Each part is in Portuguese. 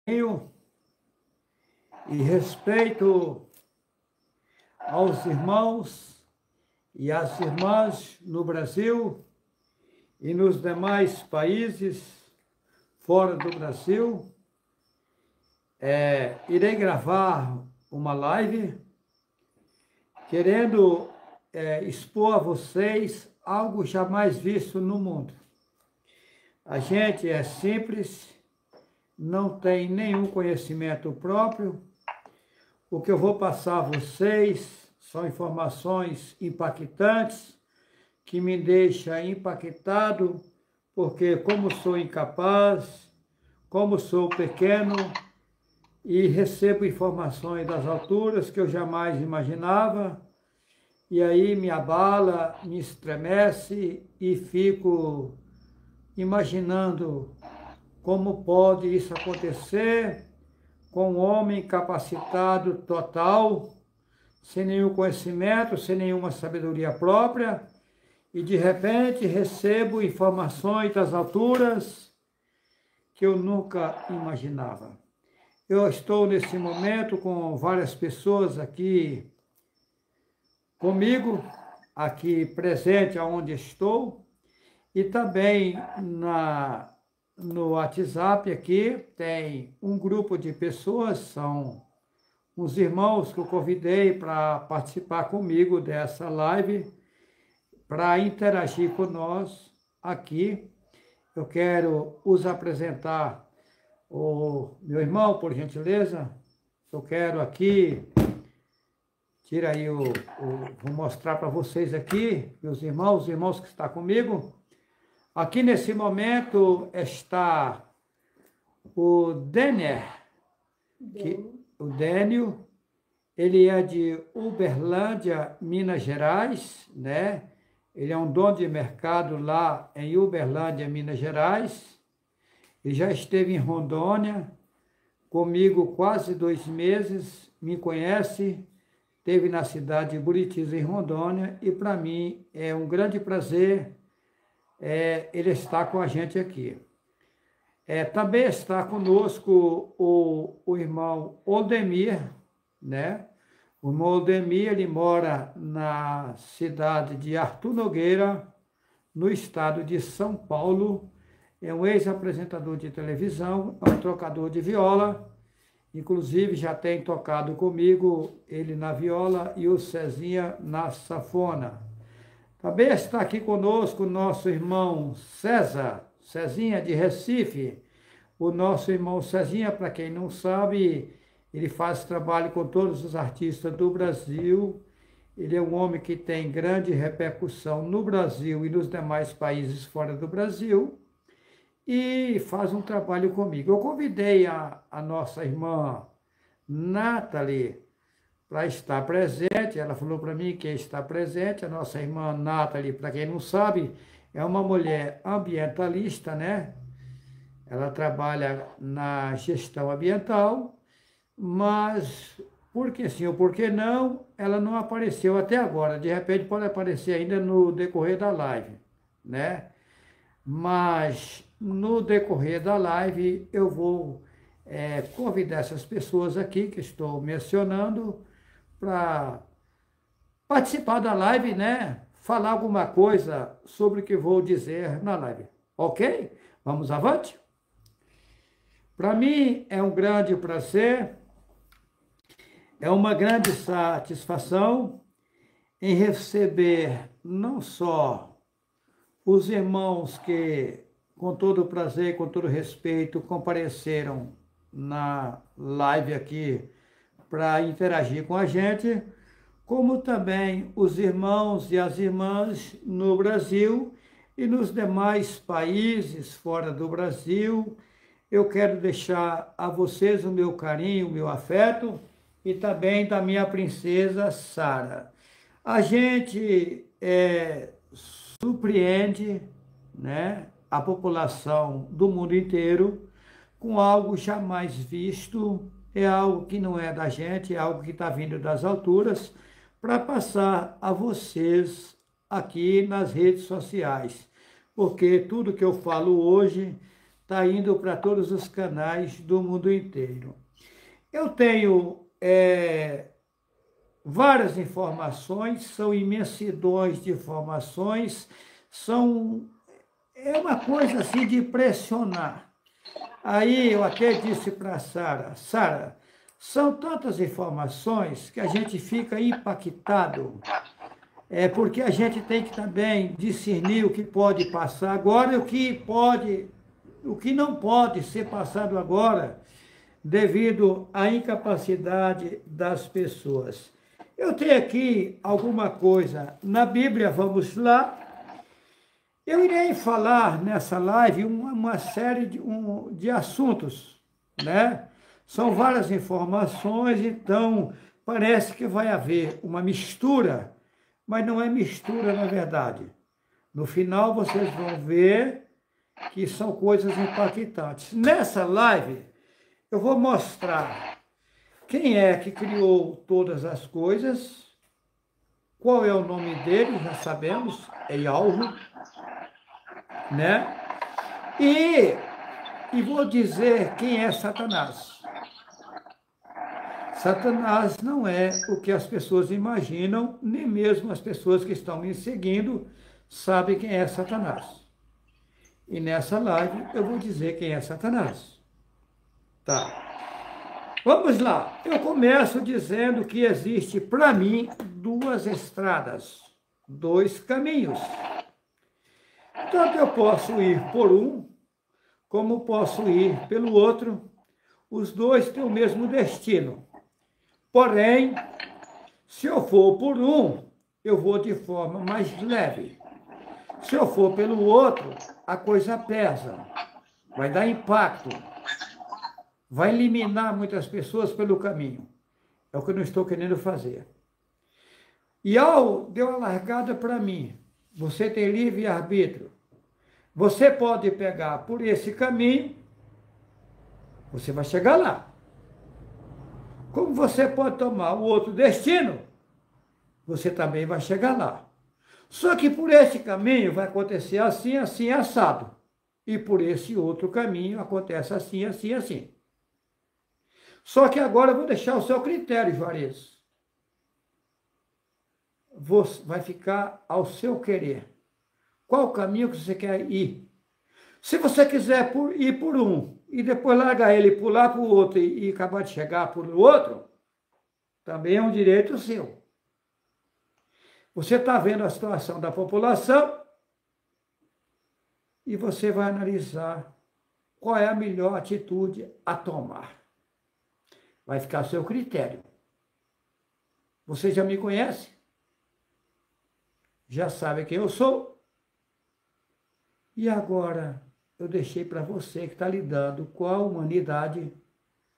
E respeito aos irmãos e às irmãs no Brasil e nos demais países fora do Brasil. Irei gravar uma live querendo expor a vocês algo jamais visto no mundo. A gente é simples, não tem nenhum conhecimento próprio. O que eu vou passar a vocês são informações impactantes, que me deixam impactado, porque como sou incapaz, como sou pequeno, e recebo informações das alturas que eu jamais imaginava, e aí me abala, me estremece e fico imaginando como pode isso acontecer com um homem capacitado total, sem nenhum conhecimento, sem nenhuma sabedoria própria, e de repente recebo informações das alturas que eu nunca imaginava. Eu estou nesse momento com várias pessoas aqui comigo, aqui presente aonde estou, e também no WhatsApp aqui tem um grupo de pessoas, são uns irmãos que eu convidei para participar comigo dessa live, para interagir com nós aqui. Eu quero os apresentar o meu irmão, por gentileza. Eu quero aqui, tira aí vou mostrar para vocês aqui, meus irmãos, os irmãos que estão comigo. Aqui nesse momento está o Dênio, ele é de Uberlândia, Minas Gerais, né? Ele é um dono de mercado lá em Uberlândia, Minas Gerais. Ele já esteve em Rondônia comigo quase 2 meses, me conhece, esteve na cidade de Buritiza, em Rondônia, e para mim é um grande prazer ele está com a gente aqui. Também está conosco o irmão Oldemir, né? O irmão Oldemir, ele mora na cidade de Artur Nogueira, no estado de São Paulo. É um ex-apresentador de televisão, é um tocador de viola, inclusive já tem tocado comigo, ele na viola e o Cezinha na sanfona. Também está aqui conosco o nosso irmão Cezinha de Recife. O nosso irmão Cezinha, para quem não sabe, ele faz trabalho com todos os artistas do Brasil. Ele é um homem que tem grande repercussão no Brasil e nos demais países fora do Brasil. E faz um trabalho comigo. Eu convidei a nossa irmã Nathalie para estar presente. Ela falou para mim que está presente. A nossa irmã Nathalie, para quem não sabe, é uma mulher ambientalista, né? Ela trabalha na gestão ambiental, mas por que sim ou por que não, ela não apareceu até agora. De repente pode aparecer ainda no decorrer da live, né? Mas no decorrer da live eu vou convidar essas pessoas aqui que estou mencionando para participar da live, né? Falar alguma coisa sobre o que vou dizer na live. Ok? Vamos avante? Para mim é um grande prazer, é uma grande satisfação em receber não só os irmãos que, com todo prazer, com todo respeito, compareceram na live aqui para interagir com a gente, como também os irmãos e as irmãs no Brasil e nos demais países fora do Brasil. Eu quero deixar a vocês o meu carinho, o meu afeto e também da minha princesa Sara. A gente surpreende, né, a população do mundo inteiro com algo jamais visto, é algo que não é da gente, é algo que está vindo das alturas, para passar a vocês aqui nas redes sociais. Porque tudo que eu falo hoje está indo para todos os canais do mundo inteiro. Eu tenho várias informações, são imensidões de informações, é uma coisa assim de impressionar. Aí eu até disse para a Sara, são tantas informações que a gente fica impactado, porque a gente tem que também discernir o que pode passar agora e o que não pode ser passado agora, devido à incapacidade das pessoas. Eu tenho aqui alguma coisa na Bíblia, vamos lá. Eu irei falar nessa live uma série de assuntos, né? São várias informações, então parece que vai haver uma mistura, mas não é mistura na verdade. No final vocês vão ver que são coisas impactantes. Nessa live eu vou mostrar quem é que criou todas as coisas, qual é o nome dele, já sabemos, é Yahweh, né? E vou dizer quem é Satanás. Satanás não é o que as pessoas imaginam, nem mesmo as pessoas que estão me seguindo sabem quem é Satanás. E nessa live eu vou dizer quem é Satanás. Tá. Vamos lá. Eu começo dizendo que existe, para mim, duas estradas, dois caminhos. Tanto eu posso ir por um, como posso ir pelo outro. Os dois têm o mesmo destino. Porém, se eu for por um, eu vou de forma mais leve. Se eu for pelo outro, a coisa pesa, vai dar impacto, vai eliminar muitas pessoas pelo caminho. É o que eu não estou querendo fazer. E deu a largada para mim. Você tem livre-arbítrio. Você pode pegar por esse caminho, você vai chegar lá. Como você pode tomar o outro destino, você também vai chegar lá. Só que por esse caminho vai acontecer assim, assim, assado. E por esse outro caminho acontece assim, assim, assim. Só que agora eu vou deixar o seu critério, Juarez. Vai ficar ao seu querer. Qual o caminho que você quer ir? Se você quiser ir por um e depois largar ele e pular para o outro e acabar de chegar por outro, também é um direito seu. Você está vendo a situação da população e você vai analisar qual é a melhor atitude a tomar. Vai ficar a seu critério. Você já me conhece? Já sabe quem eu sou? E agora eu deixei para você que está lidando com a humanidade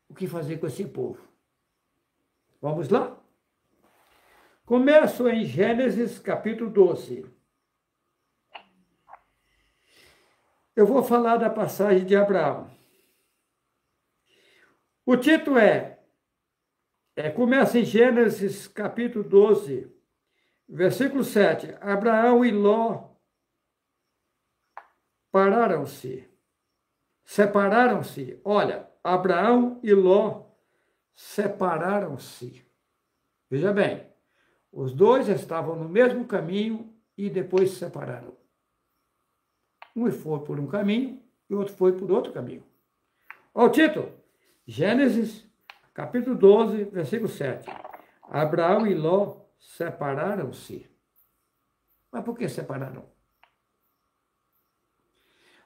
o que fazer com esse povo. Vamos lá? Começo em Gênesis capítulo 12. Eu vou falar da passagem de Abraão. O título começa em Gênesis capítulo 12, versículo 7. Abraão e Ló separaram-se. Olha, Abraão e Ló separaram-se. Veja bem, os dois estavam no mesmo caminho e depois se separaram. Um foi por um caminho e o outro foi por outro caminho. Olha o título, Gênesis capítulo 12, versículo 7. Abraão e Ló separaram-se. Mas por que separaram?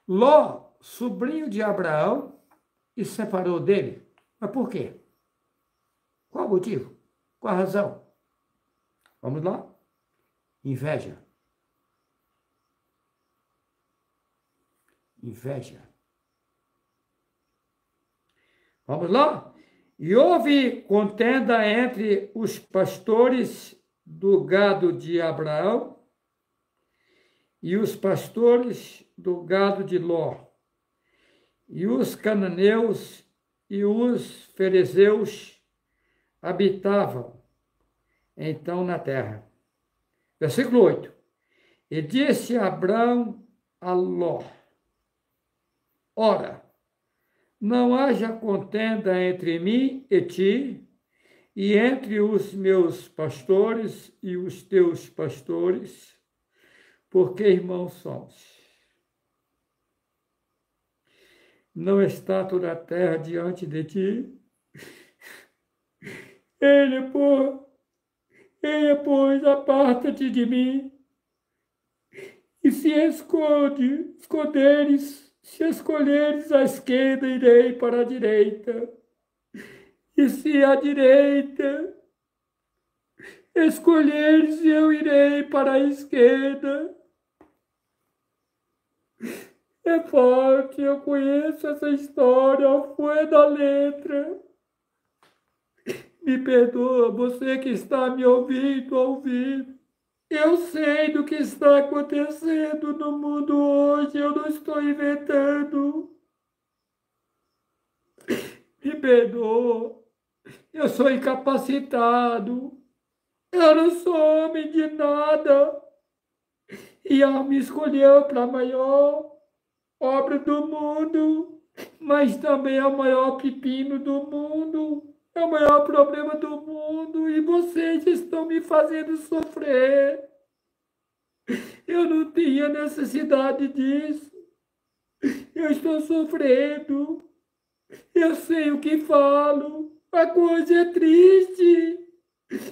Ló, sobrinho de Abraão, e separou dele. Mas por quê? Qual o motivo? Qual a razão? Vamos lá? Inveja. Vamos lá? E houve contenda entre os pastores do gado de Abraão e os pastores do gado de Ló, e os cananeus e os ferezeus habitavam então na terra. Versículo 8. E disse Abraão a Ló: Ora, não haja contenda entre mim e ti, e entre os meus pastores e os teus pastores, porque irmãos somos. Não está toda a terra diante de ti? Ele, pois, aparta-te de mim, e se escolheres a esquerda, irei para a direita, e se a direita escolheres, eu irei para a esquerda. É forte, eu conheço essa história ao pé da letra. Me perdoa, você que está me ouvindo. Eu sei do que está acontecendo no mundo hoje, eu não estou inventando. Me perdoa, eu sou incapacitado. Eu não sou homem de nada. E ela me escolheu para a maior obra do mundo, mas também é o maior pepino do mundo, é o maior problema do mundo, e vocês estão me fazendo sofrer. Eu não tinha necessidade disso. Eu estou sofrendo. Eu sei o que falo. A coisa é triste.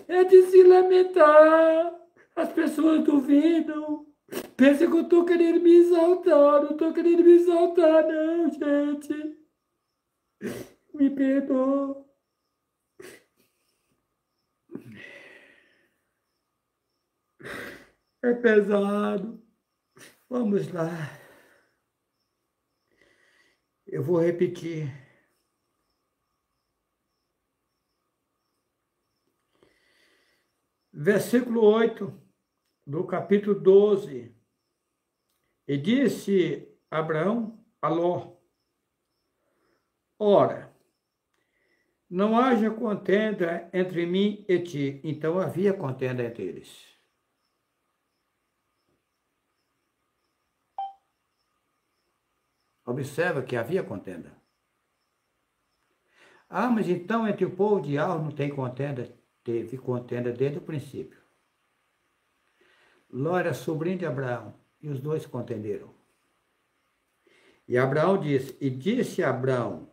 É de se lamentar. As pessoas duvidam. Pensam que eu estou querendo me exaltar. Não estou querendo me exaltar, não, gente. Me perdoa. É pesado. Vamos lá. Eu vou repetir. Versículo 8 do capítulo 12. E disse Abraão a Ló: ora, não haja contenda entre mim e ti. Então havia contenda entre eles. Observa que havia contenda. Ah, mas então entre o povo de Ar não tem contenda? Teve contenda desde o princípio. Ló era sobrinho de Abraão, e os dois contenderam. E Abraão disse, e disse Abraão,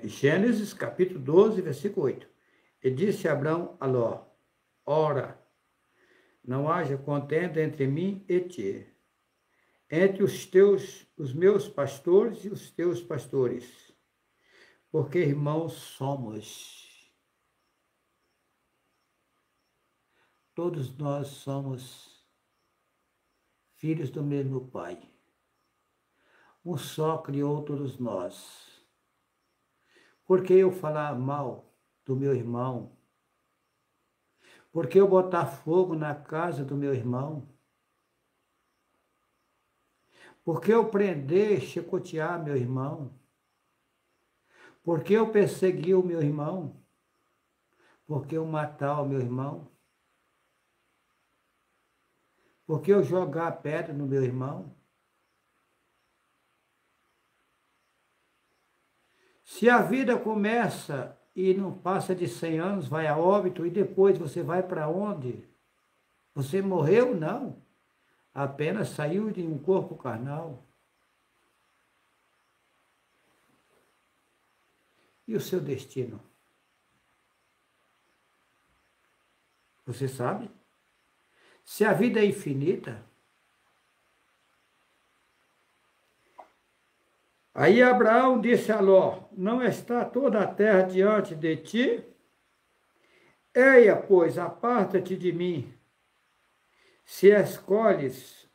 Gênesis capítulo 12, versículo 8, e disse Abraão a Ló, ora, não haja contenda entre mim e ti, entre os meus pastores e os teus pastores, porque irmãos somos. Todos nós somos filhos do mesmo Pai. Um só criou todos nós. Por que eu falar mal do meu irmão? Por que eu botar fogo na casa do meu irmão? Por que eu prender, chicotear meu irmão? Por que eu perseguir o meu irmão? Por que eu matar o meu irmão? Por que eu jogar pedra no meu irmão? Se a vida começa e não passa de 100 anos, vai a óbito, e depois você vai para onde? Você morreu? Não. Apenas saiu de um corpo carnal. E o seu destino? Você sabe? Se a vida é infinita, aí Abraão disse a Ló, não está toda a terra diante de ti? Eia, pois, aparta-te de mim. Se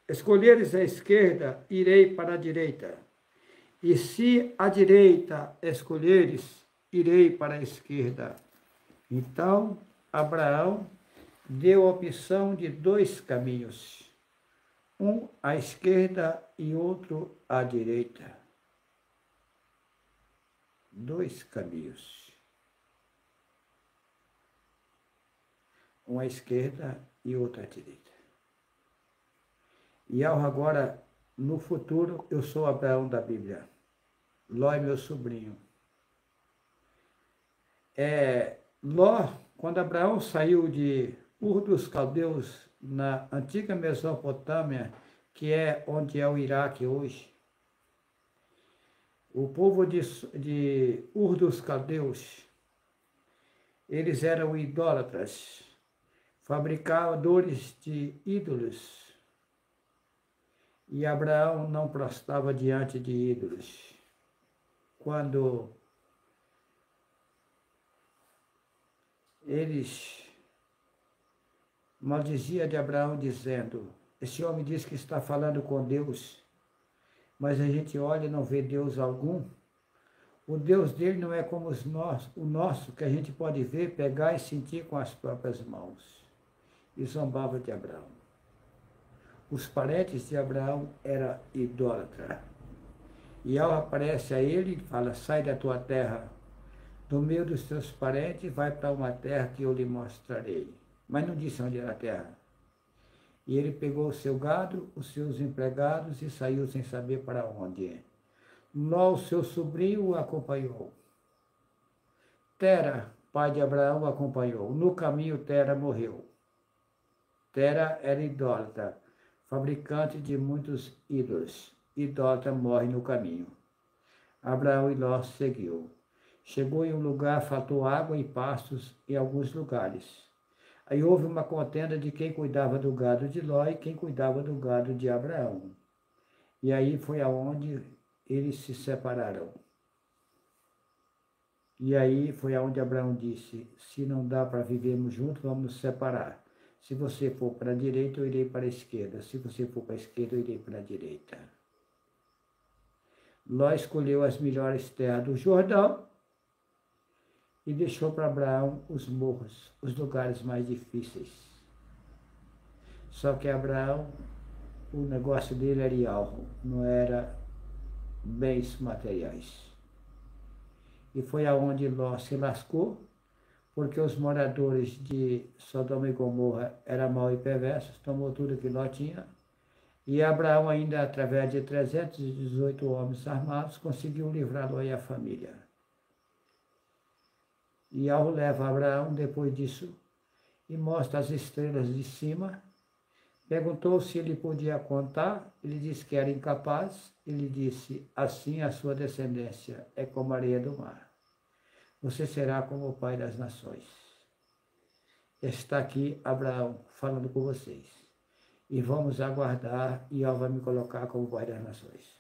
escolheres a esquerda, irei para a direita. E se a direita escolheres, irei para a esquerda. Então, Abraão deu a opção de 2 caminhos, um à esquerda e outro à direita. 2 caminhos, um à esquerda e outro à direita. E agora, no futuro, eu sou Abraão da Bíblia. Ló é meu sobrinho. Ló, quando Abraão saiu de Ur dos Caldeus, na antiga Mesopotâmia, que é onde é o Iraque hoje, o povo de Ur dos Caldeus, eles eram idólatras, fabricadores de ídolos, e Abraão não prostrava diante de ídolos. Quando eles maldiziam de Abraão, dizendo: esse homem diz que está falando com Deus, mas a gente olha e não vê Deus algum. O Deus dele não é como o nosso, que a gente pode ver, pegar e sentir com as próprias mãos. E zombava de Abraão. Os parentes de Abraão eram idólatras. E ao aparece a ele, fala: sai da tua terra, do meio dos teus parentes, vai para uma terra que eu lhe mostrarei. Mas não disse onde era a terra. E ele pegou o seu gado, os seus empregados e saiu sem saber para onde. Ló, o seu sobrinho, o acompanhou. Tera, pai de Abraão, o acompanhou. No caminho, Tera morreu. Tera era idólatra, fabricante de muitos ídolos. Idólatra morre no caminho. Abraão e Ló seguiu. Chegou em um lugar, faltou água e pastos em alguns lugares. Aí houve uma contenda de quem cuidava do gado de Ló e quem cuidava do gado de Abraão. E aí foi aonde eles se separaram. E aí foi aonde Abraão disse: se não dá para vivermos juntos, vamos nos separar. Se você for para a direita, eu irei para a esquerda. Se você for para a esquerda, eu irei para a direita. Ló escolheu as melhores terras do Jordão e deixou para Abraão os morros, os lugares mais difíceis. Só que Abraão, o negócio dele era algo, não era bens materiais. E foi aonde Ló se lascou, porque os moradores de Sodoma e Gomorra eram mau e perversos, tomou tudo que Ló tinha. E Abraão, ainda através de 318 homens armados, conseguiu livrar Ló e a família. E ao leva Abraão, depois disso, e mostra as estrelas de cima, perguntou se ele podia contar, ele disse que era incapaz, ele disse: assim a sua descendência é como a areia do mar. Você será como o pai das nações. Está aqui Abraão falando com vocês. E vamos aguardar, e Deus vai me colocar como pai das nações.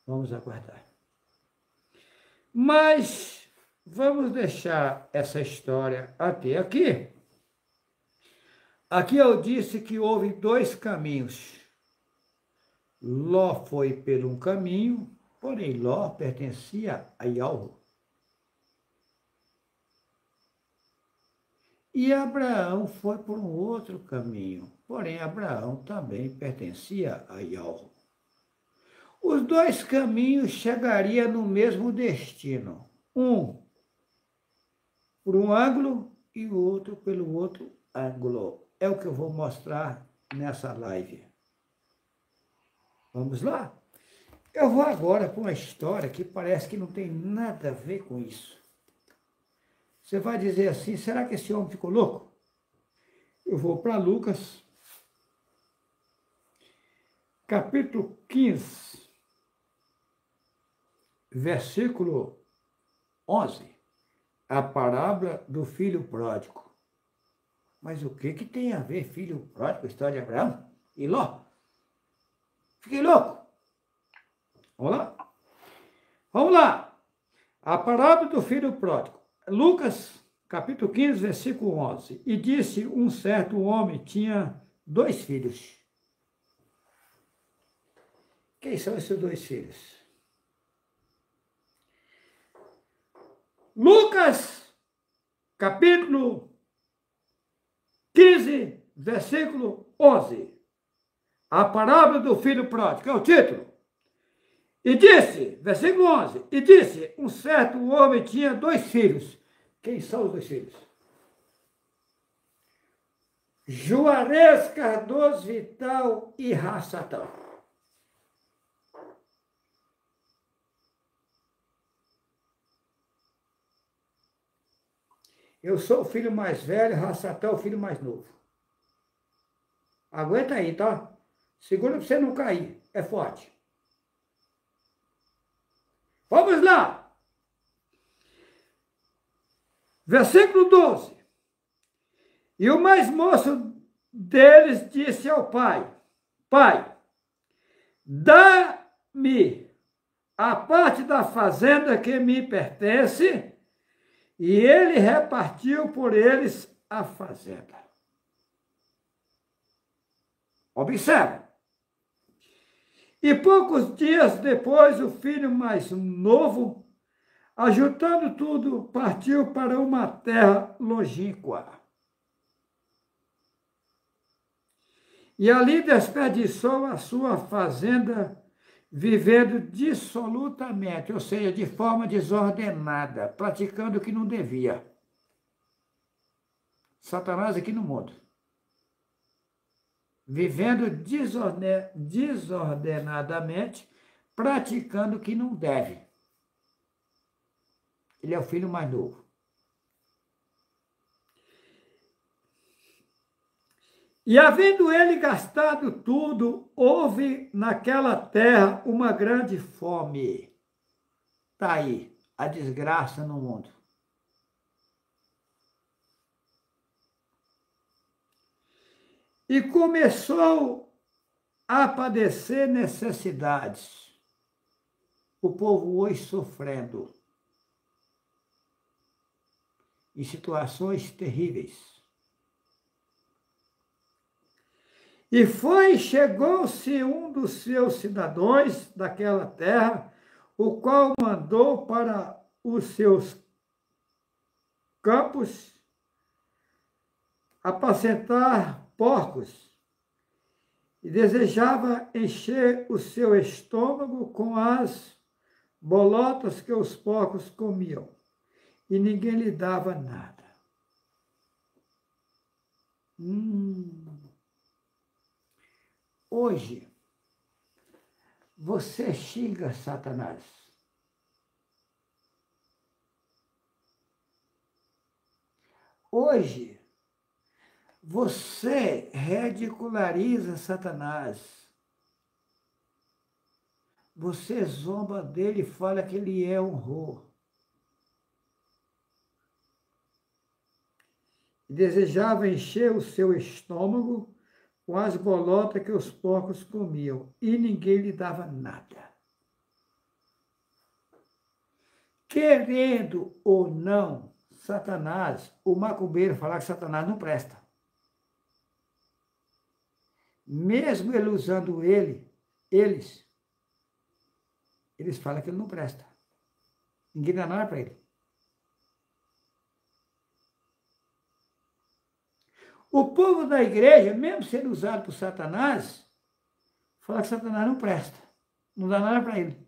Vamos aguardar. Mas vamos deixar essa história até aqui. Aqui eu disse que houve dois caminhos. Ló foi por um caminho, porém Ló pertencia a Yahweh. E Abraão foi por um outro caminho, porém Abraão também pertencia a Yahweh. Os dois caminhos chegariam no mesmo destino, um por um ângulo e o outro pelo outro ângulo. É o que eu vou mostrar nessa live. Vamos lá? Eu vou agora para uma história que parece que não tem nada a ver com isso. Você vai dizer assim: será que esse homem ficou louco? Eu vou para Lucas, capítulo 15, versículo 11. A parábola do filho pródigo. Mas o que tem a ver filho pródigo com a história de Abraão e Ló? Fiquei louco. Vamos lá? Vamos lá. A parábola do filho pródigo. Lucas, capítulo 15, versículo 11. E disse: um certo homem tinha 2 filhos. Quem são esses 2 filhos? Lucas, capítulo 15, versículo 11. A parábola do filho pródigo, é o título. E disse, versículo 11, e disse: um certo homem tinha 2 filhos. Quem são os 2 filhos? Juarez, Cardoso, Vital e Raçatão. Eu sou o filho mais velho, Rassatã é o filho mais novo. Aguenta aí, tá? Segura para você não cair. É forte. Vamos lá. Versículo 12. E o mais moço deles disse ao pai: Pai, dá-me a parte da fazenda que me pertence. E ele repartiu por eles a fazenda. Observe. E poucos dias depois, o filho mais novo, ajuntando tudo, partiu para uma terra longínqua. E ali desperdiçou a sua fazenda, vivendo dissolutamente, ou seja, de forma desordenada, praticando o que não devia. Satanás aqui no mundo. Vivendo desordenadamente, praticando o que não deve. Ele é o filho mais novo. E havendo ele gastado tudo, houve naquela terra uma grande fome. Está aí a desgraça no mundo. E começou a padecer necessidades. O povo hoje sofrendo em situações terríveis. E chegou-se um dos seus cidadãos daquela terra, o qual mandou para os seus campos apacentar porcos, e desejava encher o seu estômago com as bolotas que os porcos comiam, e ninguém lhe dava nada. Hoje, você xinga Satanás. Hoje, você ridiculariza Satanás. Você zomba dele e fala que ele é um horror. Desejava encher o seu estômago com as bolotas que os porcos comiam, e ninguém lhe dava nada. Querendo ou não, Satanás, o macumbeiro falar que Satanás não presta. Mesmo ele usando eles falam que ele não presta. Ninguém dá nada para ele. O povo da igreja, mesmo sendo usado por Satanás, fala que Satanás não presta. Não dá nada para ele.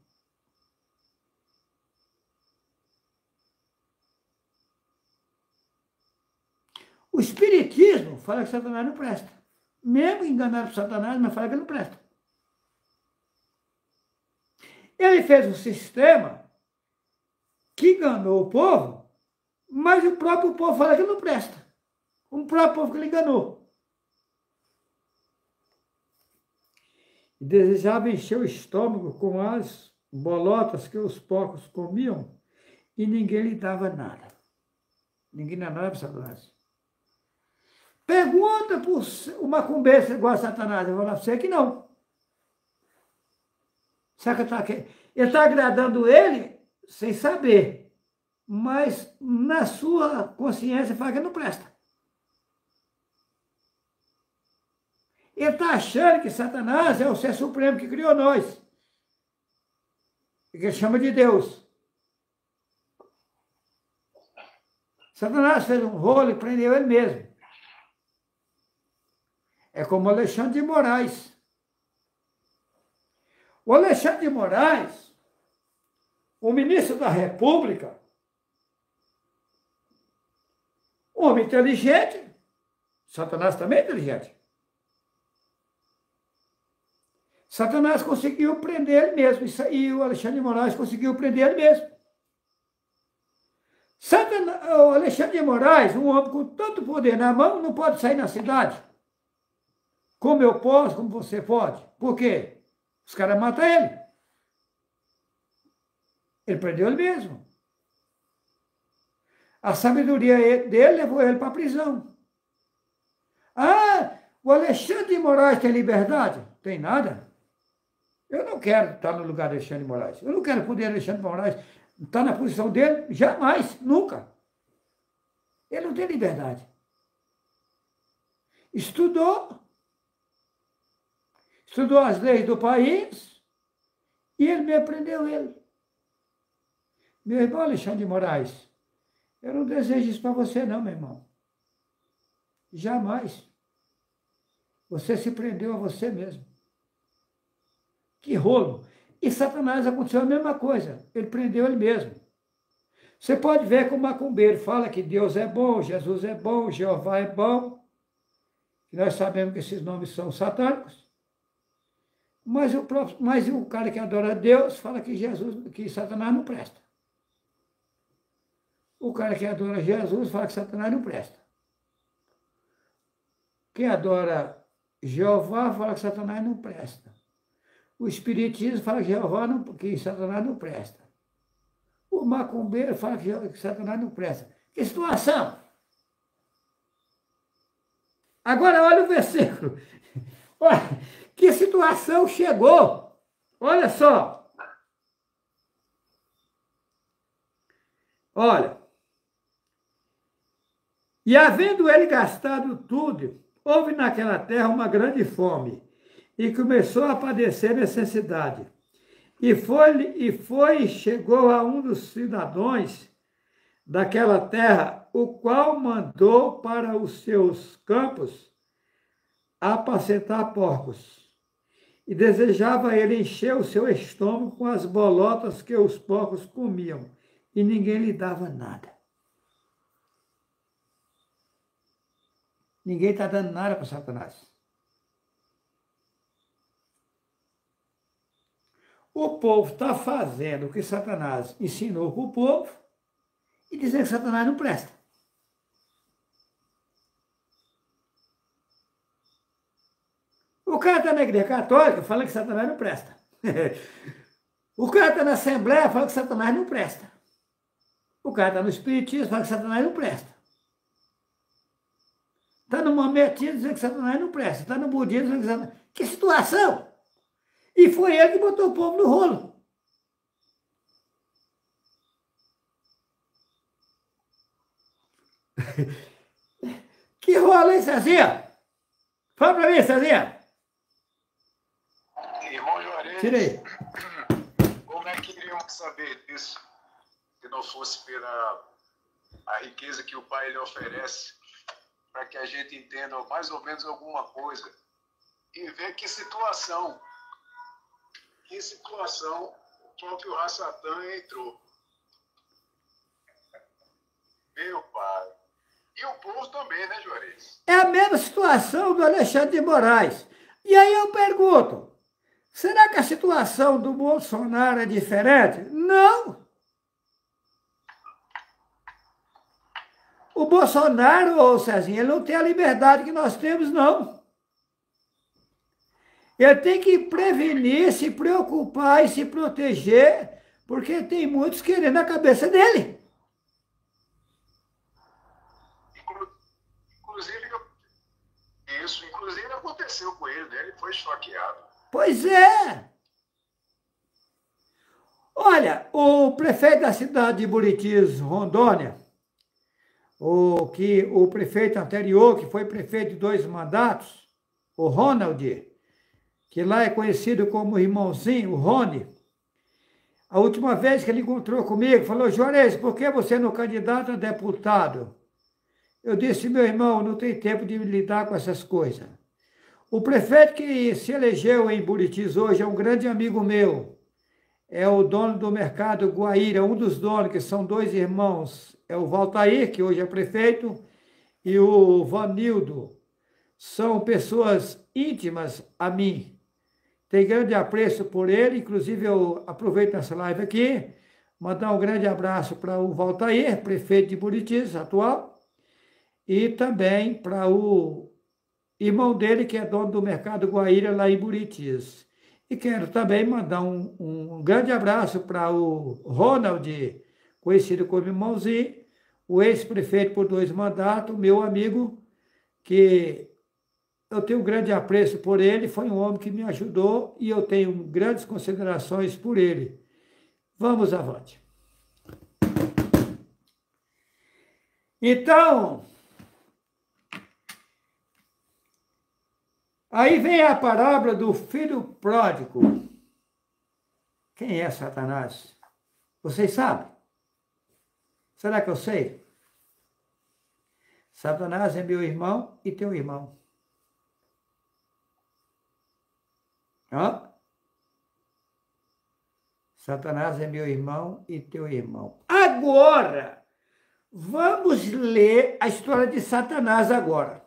O espiritismo fala que Satanás não presta. Mesmo enganado por Satanás, mas fala que ele não presta. Ele fez um sistema que enganou o povo, mas o próprio povo fala que ele não presta. O próprio povo que ele enganou. E desejava encher o estômago com as bolotas que os porcos comiam, e ninguém lhe dava nada. Ninguém dá nada para Satanás. Pergunta para o macumbeiro se gosta de Satanás. Eu vou falar para você que não. Sabe que ele está agradando ele sem saber. Mas na sua consciência fala que ele não presta. Ele está achando que Satanás é o ser supremo que criou nós. Que ele chama de Deus. Satanás fez um rolo e prendeu ele mesmo. É como Alexandre de Moraes. O Alexandre de Moraes, o ministro da República, um homem inteligente, Satanás também é inteligente. Satanás conseguiu prender ele mesmo, e o Alexandre de Moraes conseguiu prender ele mesmo. O Alexandre de Moraes, um homem com tanto poder na mão, não pode sair na cidade. Como eu posso, como você pode. Por quê? Os caras matam ele. Ele prendeu ele mesmo. A sabedoria dele levou ele para a prisão. Ah, o Alexandre de Moraes tem liberdade? Tem nada. Eu não quero estar no lugar do Alexandre de Moraes. Eu não quero poder Alexandre de Moraes estar na posição dele, jamais, nunca. Ele não tem liberdade. Estudou as leis do país e ele me prendeu ele. Meu irmão Alexandre de Moraes, eu não desejo isso para você não, meu irmão. Jamais. Você se prendeu a você mesmo. Que rolo. E Satanás aconteceu a mesma coisa. Ele prendeu ele mesmo. Você pode ver como o macumbeiro fala que Deus é bom, Jesus é bom, Jeová é bom. E nós sabemos que esses nomes são satânicos. Mas o cara que adora Deus fala que Satanás não presta. O cara que adora Jesus fala que Satanás não presta. Quem adora Jeová fala que Satanás não presta. O Espiritismo fala que Satanás não presta. O macumbeiro fala que Satanás não presta. Que situação! Agora olha o versículo. Olha, que situação chegou! Olha só! Olha. E havendo ele gastado tudo, houve naquela terra uma grande fome, e começou a padecer necessidade. Chegou a um dos cidadãos daquela terra, o qual mandou para os seus campos apacentar porcos. E desejava ele encher o seu estômago com as bolotas que os porcos comiam, e ninguém lhe dava nada. Ninguém está dando nada para Satanás. O povo está fazendo o que Satanás ensinou para o povo e dizendo que Satanás não presta. O cara está na igreja católica falando que Satanás não presta. O cara está na Assembleia falando que Satanás não presta. O cara está no Espiritismo falando que Satanás não presta. Está no Maometismo dizendo que Satanás não presta. Está no Budismo dizendo que Satanás... Que situação! E foi ele que botou o povo no rolo. Que rolo, hein, Cezinha? Fala pra mim, Cezinha. Irmão Juarez, Tirei. Como é que iríamos saber disso se não fosse pela a riqueza que o Pai lhe oferece, para que a gente entenda mais ou menos alguma coisa e ver que situação o próprio Rassatã entrou. Meu pai. E o povo também, né, Juarez? É a mesma situação do Alexandre de Moraes. E aí eu pergunto, será que a situação do Bolsonaro é diferente? Não. O Bolsonaro, ô Cezinha, ele não tem a liberdade que nós temos, não. Ele tem que prevenir, se preocupar e se proteger, porque tem muitos querendo a cabeça dele. Inclusive aconteceu com ele, né? Ele foi esfaqueado. Pois é. Olha, o prefeito da cidade de Buritis, Rondônia, o prefeito anterior, que foi prefeito de 2 mandatos, o Ronald, que lá é conhecido como irmãozinho, o Rony, a última vez que ele encontrou comigo, falou: Juarez, por que você não candidata a deputado? Eu disse: meu irmão, não tem tempo de lidar com essas coisas. O prefeito que se elegeu em Buritis hoje é um grande amigo meu. É o dono do mercado Guaíra, um dos donos, que são 2 irmãos. É o Valtair, que hoje é prefeito, e o Vanildo. São pessoas íntimas a mim. Tenho grande apreço por ele, inclusive eu aproveito essa live aqui Mandar um grande abraço para o Valtair, prefeito de Buritis, atual, e também para o irmão dele, que é dono do Mercado Guaíra, lá em Buritis. E quero também mandar um grande abraço para o Ronald, conhecido como Irmãozinho, o ex-prefeito por 2 mandatos, meu amigo, que eu tenho um grande apreço por ele, foi um homem que me ajudou e eu tenho grandes considerações por ele. Vamos avante. Então, aí vem a parábola do filho pródigo. Quem é Satanás? Vocês sabem? Será que eu sei? Satanás é meu irmão e teu irmão. Ó. Satanás é meu irmão e teu irmão. Agora, vamos ler a história de Satanás agora.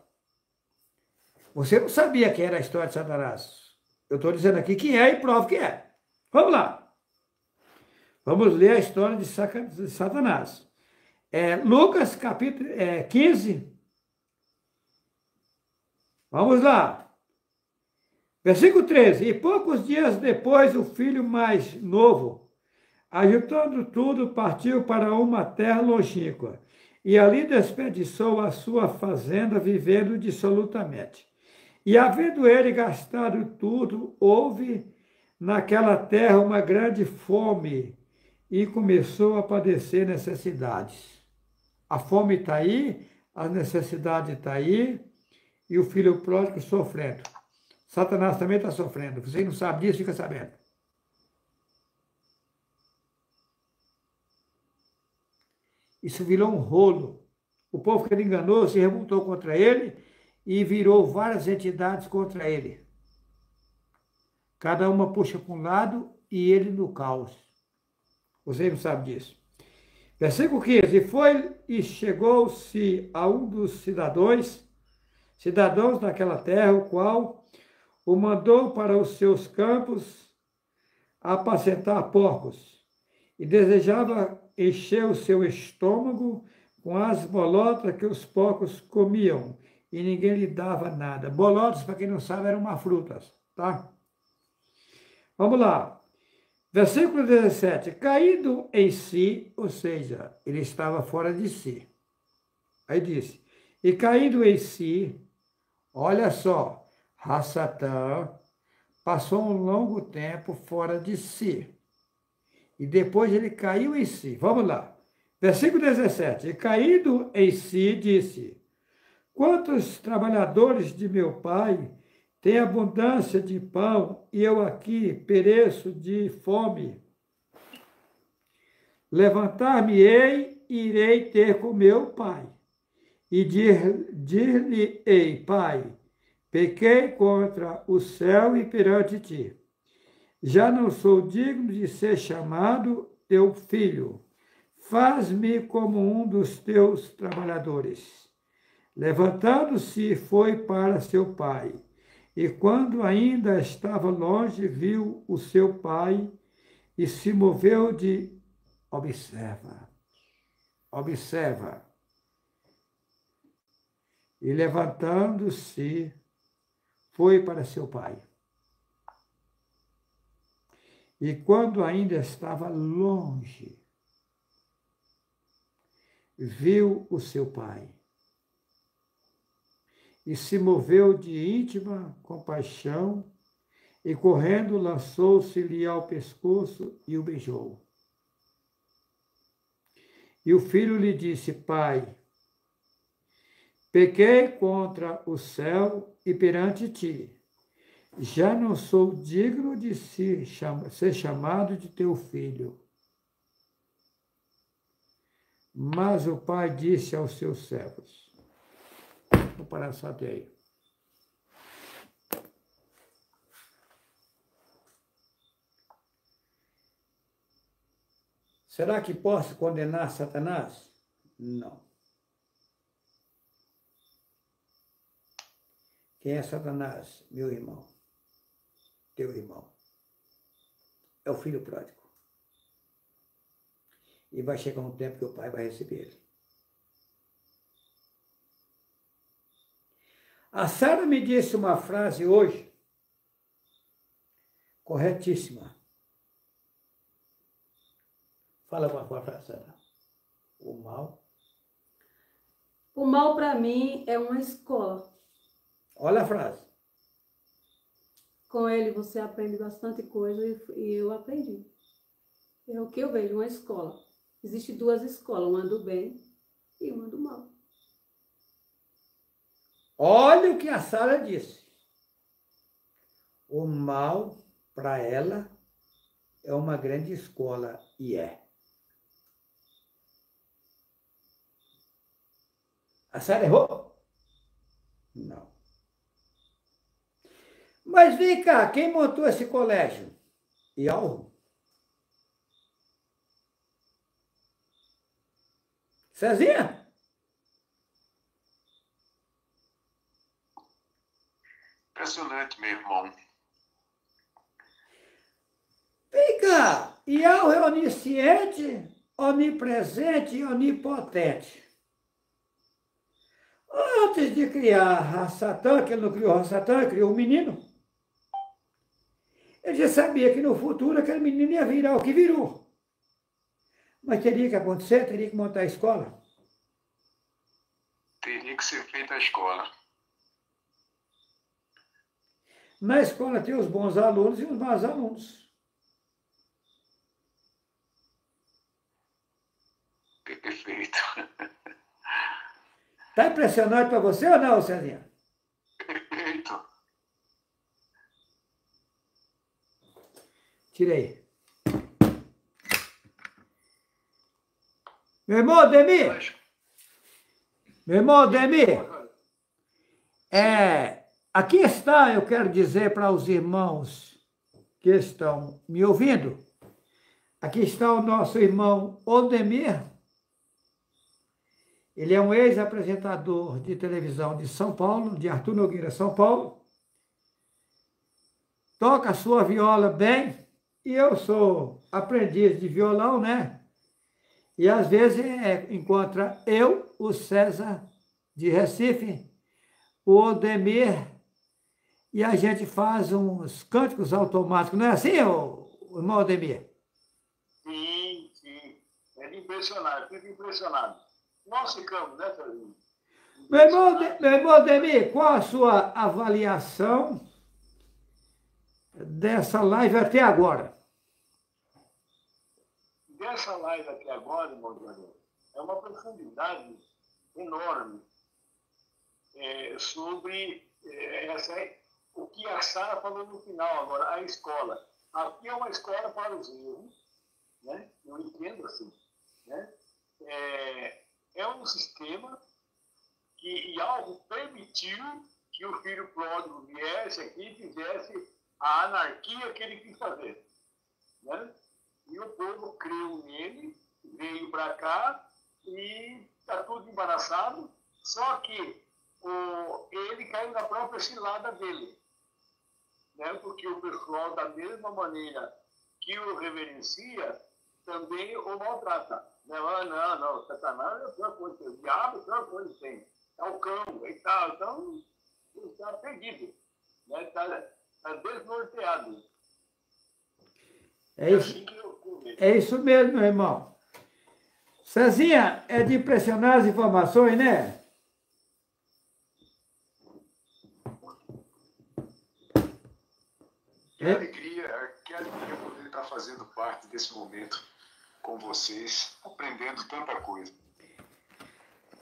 Você não sabia que era a história de Satanás. Eu estou dizendo aqui que é e prova que é. Vamos lá. Vamos ler a história de Satanás. Lucas, capítulo 15. Vamos lá. Versículo 13. E poucos dias depois, o filho mais novo, ajuntando tudo, partiu para uma terra longínqua, e ali desperdiçou a sua fazenda, vivendo dissolutamente. E havendo ele gastado tudo, houve naquela terra uma grande fome, e começou a padecer necessidades. A fome está aí, a necessidade está aí, e o filho pródigo sofrendo. Satanás também está sofrendo. Você não sabe disso, fica sabendo. Isso virou um rolo. O povo que ele enganou se revoltou contra ele e virou várias entidades contra ele. Cada uma puxa para um lado e ele no caos. Você não sabe disso. Versículo 15. E foi e chegou-se a um dos cidadãos daquela terra, o qual o mandou para os seus campos apacentar porcos, e desejava encher o seu estômago com as bolotas que os porcos comiam, e ninguém lhe dava nada. Bolotas, para quem não sabe, eram uma frutas, tá? Vamos lá. Versículo 17. Caindo em si, ou seja, ele estava fora de si. Aí disse, e caindo em si, olha só, Satã passou um longo tempo fora de si. E depois ele caiu em si. Vamos lá. Versículo 17. E caindo em si, disse, quantos trabalhadores de meu pai têm abundância de pão e eu aqui pereço de fome? Levantar-me-ei e irei ter com meu pai. E dir-lhe-ei, pai, pequei contra o céu e perante ti. Já não sou digno de ser chamado teu filho. Faz-me como um dos teus trabalhadores. Levantando-se, foi para seu pai. E quando ainda estava longe, viu o seu pai e se moveu de... Observa. E levantando-se, foi para seu pai. E quando ainda estava longe, viu o seu pai. E se moveu de íntima compaixão, e correndo lançou-se-lhe ao pescoço e o beijou. E o filho lhe disse, pai, pequei contra o céu e perante ti. Já não sou digno de ser chamado de teu filho. Mas o pai disse aos seus servos. Vou parar só até aí. Será que posso condenar Satanás? Não. Quem é Satanás? Meu irmão. Teu irmão. É o filho pródigo. e vai chegar um tempo que o pai vai receber ele. A Sara me disse uma frase hoje, corretíssima. Fala uma frase, Sara. O mal. O mal para mim é uma escola. Olha a frase. Com ele você aprende bastante coisa e eu aprendi. É o que eu vejo, uma escola. Existem duas escolas, uma do bem e uma do mal. Olha o que a Sara disse. O mal, para ela, é uma grande escola, e é. A Sara errou? Não. Mas vem cá, quem montou esse colégio? Ialro? Cezinha? Impressionante, meu irmão. Vem cá, Ialro é onisciente, onipresente e onipotente. Antes de criar a Satã, que ele não criou a Satã, criou um menino. Ele já sabia que no futuro aquele menino ia virar o que virou. Mas teria que acontecer, teria que montar a escola. Teria que ser feita a escola. Na escola tem os bons alunos e os maus alunos. Perfeito. Está impressionante para você ou não, Cezinha? Perfeito. Tirei. Meu irmão Ademir, aqui está, eu quero dizer para os irmãos que estão me ouvindo, aqui está o nosso irmão Odemir. Ele é um ex-apresentador de televisão de São Paulo, de Arthur Nogueira, São Paulo. Toca a sua viola bem, e eu sou aprendiz de violão, né? E às vezes encontra eu, o César de Recife, o Odemir, e a gente faz uns cânticos automáticos. Não é assim, irmão Odemir? Sim, sim. É de impressionar, fico impressionado. Nós ficamos, né, Fernando? Meu irmão Odemir, qual a sua avaliação dessa live até agora? Dessa live aqui agora, irmão Daniel, é uma profundidade enorme sobre o que a Sara falou no final agora, a escola. Aqui é uma escola para os erros, né? Eu entendo assim, né? É um sistema que algo permitiu que o filho pródigo viesse aqui e fizesse a anarquia que ele quis fazer, né? E o povo creu nele, veio para cá e está tudo embaraçado, só que ele caiu na própria cilada dele, né? Porque o pessoal, da mesma maneira que o reverencia, também o maltrata. Não, Satanás é a pior coisa, o diabo é a pior coisa que tem, é o cão e tal, então ele está perdido, né? Está desnorteado. É isso mesmo, meu irmão. Cezinha, é de impressionar as informações, né? Que alegria poder estar fazendo parte desse momento com vocês, aprendendo tanta coisa.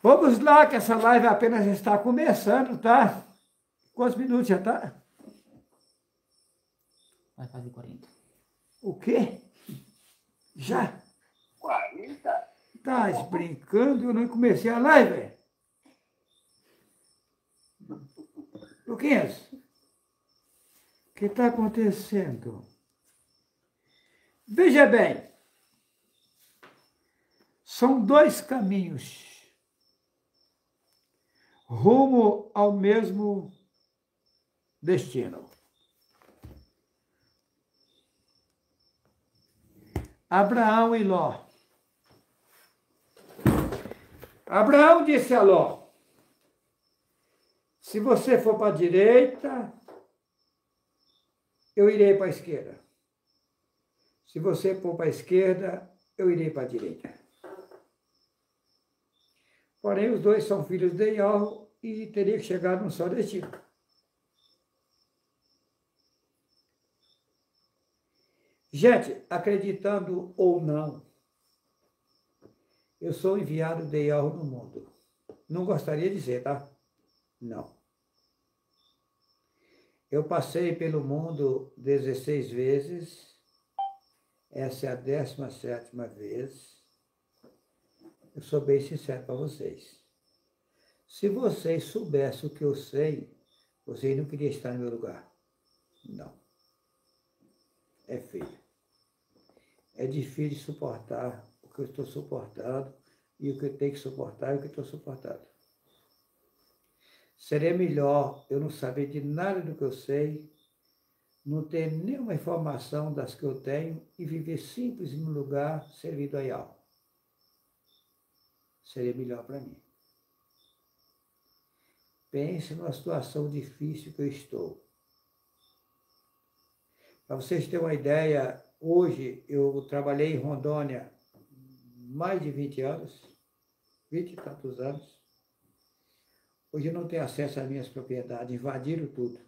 Vamos lá, que essa live apenas está começando, tá? Quantos minutos já tá? Vai fazer 40. O quê? Já? 40? Tá brincando? Eu não comecei a live. Luquinhas, o que está acontecendo? Veja bem, são dois caminhos rumo ao mesmo destino. Abraão e Ló. Abraão disse a Ló, se você for para a direita, eu irei para a esquerda. Se você for para a esquerda, eu irei para a direita. Porém, os dois são filhos de Yahvé e teria que chegar num só destino. Gente, acreditando ou não, eu sou enviado de Yahvé no mundo. Não gostaria de dizer, tá? Não. Eu passei pelo mundo 16 vezes, essa é a 17ª vez. Eu sou bem sincero para vocês. Se vocês soubessem o que eu sei, vocês não queriam estar no meu lugar. Não. É feio. É difícil de suportar o que eu estou suportando e o que eu tenho que suportar e o que eu estou suportando. Seria melhor eu não saber de nada do que eu sei, não ter nenhuma informação das que eu tenho e viver simples no lugar servido a Yahvé. Seria melhor para mim. Pense numa situação difícil que eu estou. Para vocês terem uma ideia, hoje eu trabalhei em Rondônia mais de 20 anos, 20 e tantos anos. Hoje eu não tenho acesso às minhas propriedades, invadiram tudo.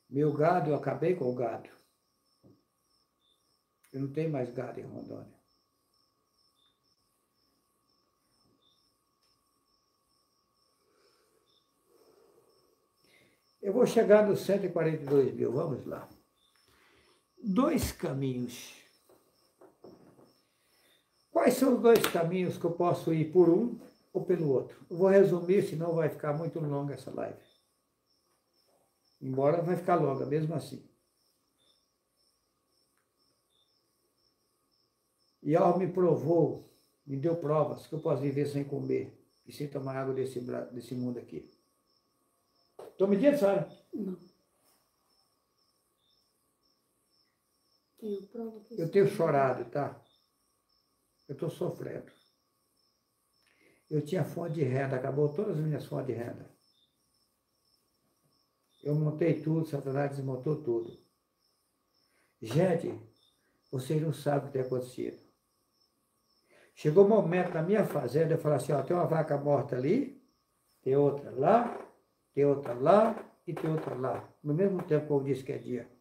Meu gado, eu acabei com o gado. Eu não tenho mais gado em Rondônia. Eu vou chegar nos 142 mil, vamos lá. 2 caminhos. Quais são os 2 caminhos que eu posso ir por um ou pelo outro? Eu vou resumir, senão vai ficar muito longa essa live. Embora vai ficar longa, mesmo assim. E Yahvé me provou, me deu provas que eu posso viver sem comer e sem tomar água desse mundo aqui. Estou medindo, Sara? Não. Tenho prova que Eu tenho chorado, tá? Eu estou sofrendo. Eu tinha fonte de renda, acabou todas as minhas fontes de renda. Eu montei tudo, Satanás desmontou tudo. Gente, vocês não sabem o que tem acontecido. Chegou um momento na minha fazenda, eu falei assim, ó, tem uma vaca morta ali, tem outra lá, tem outra lá e tem outra lá. No mesmo tempo que eu disse que é dia.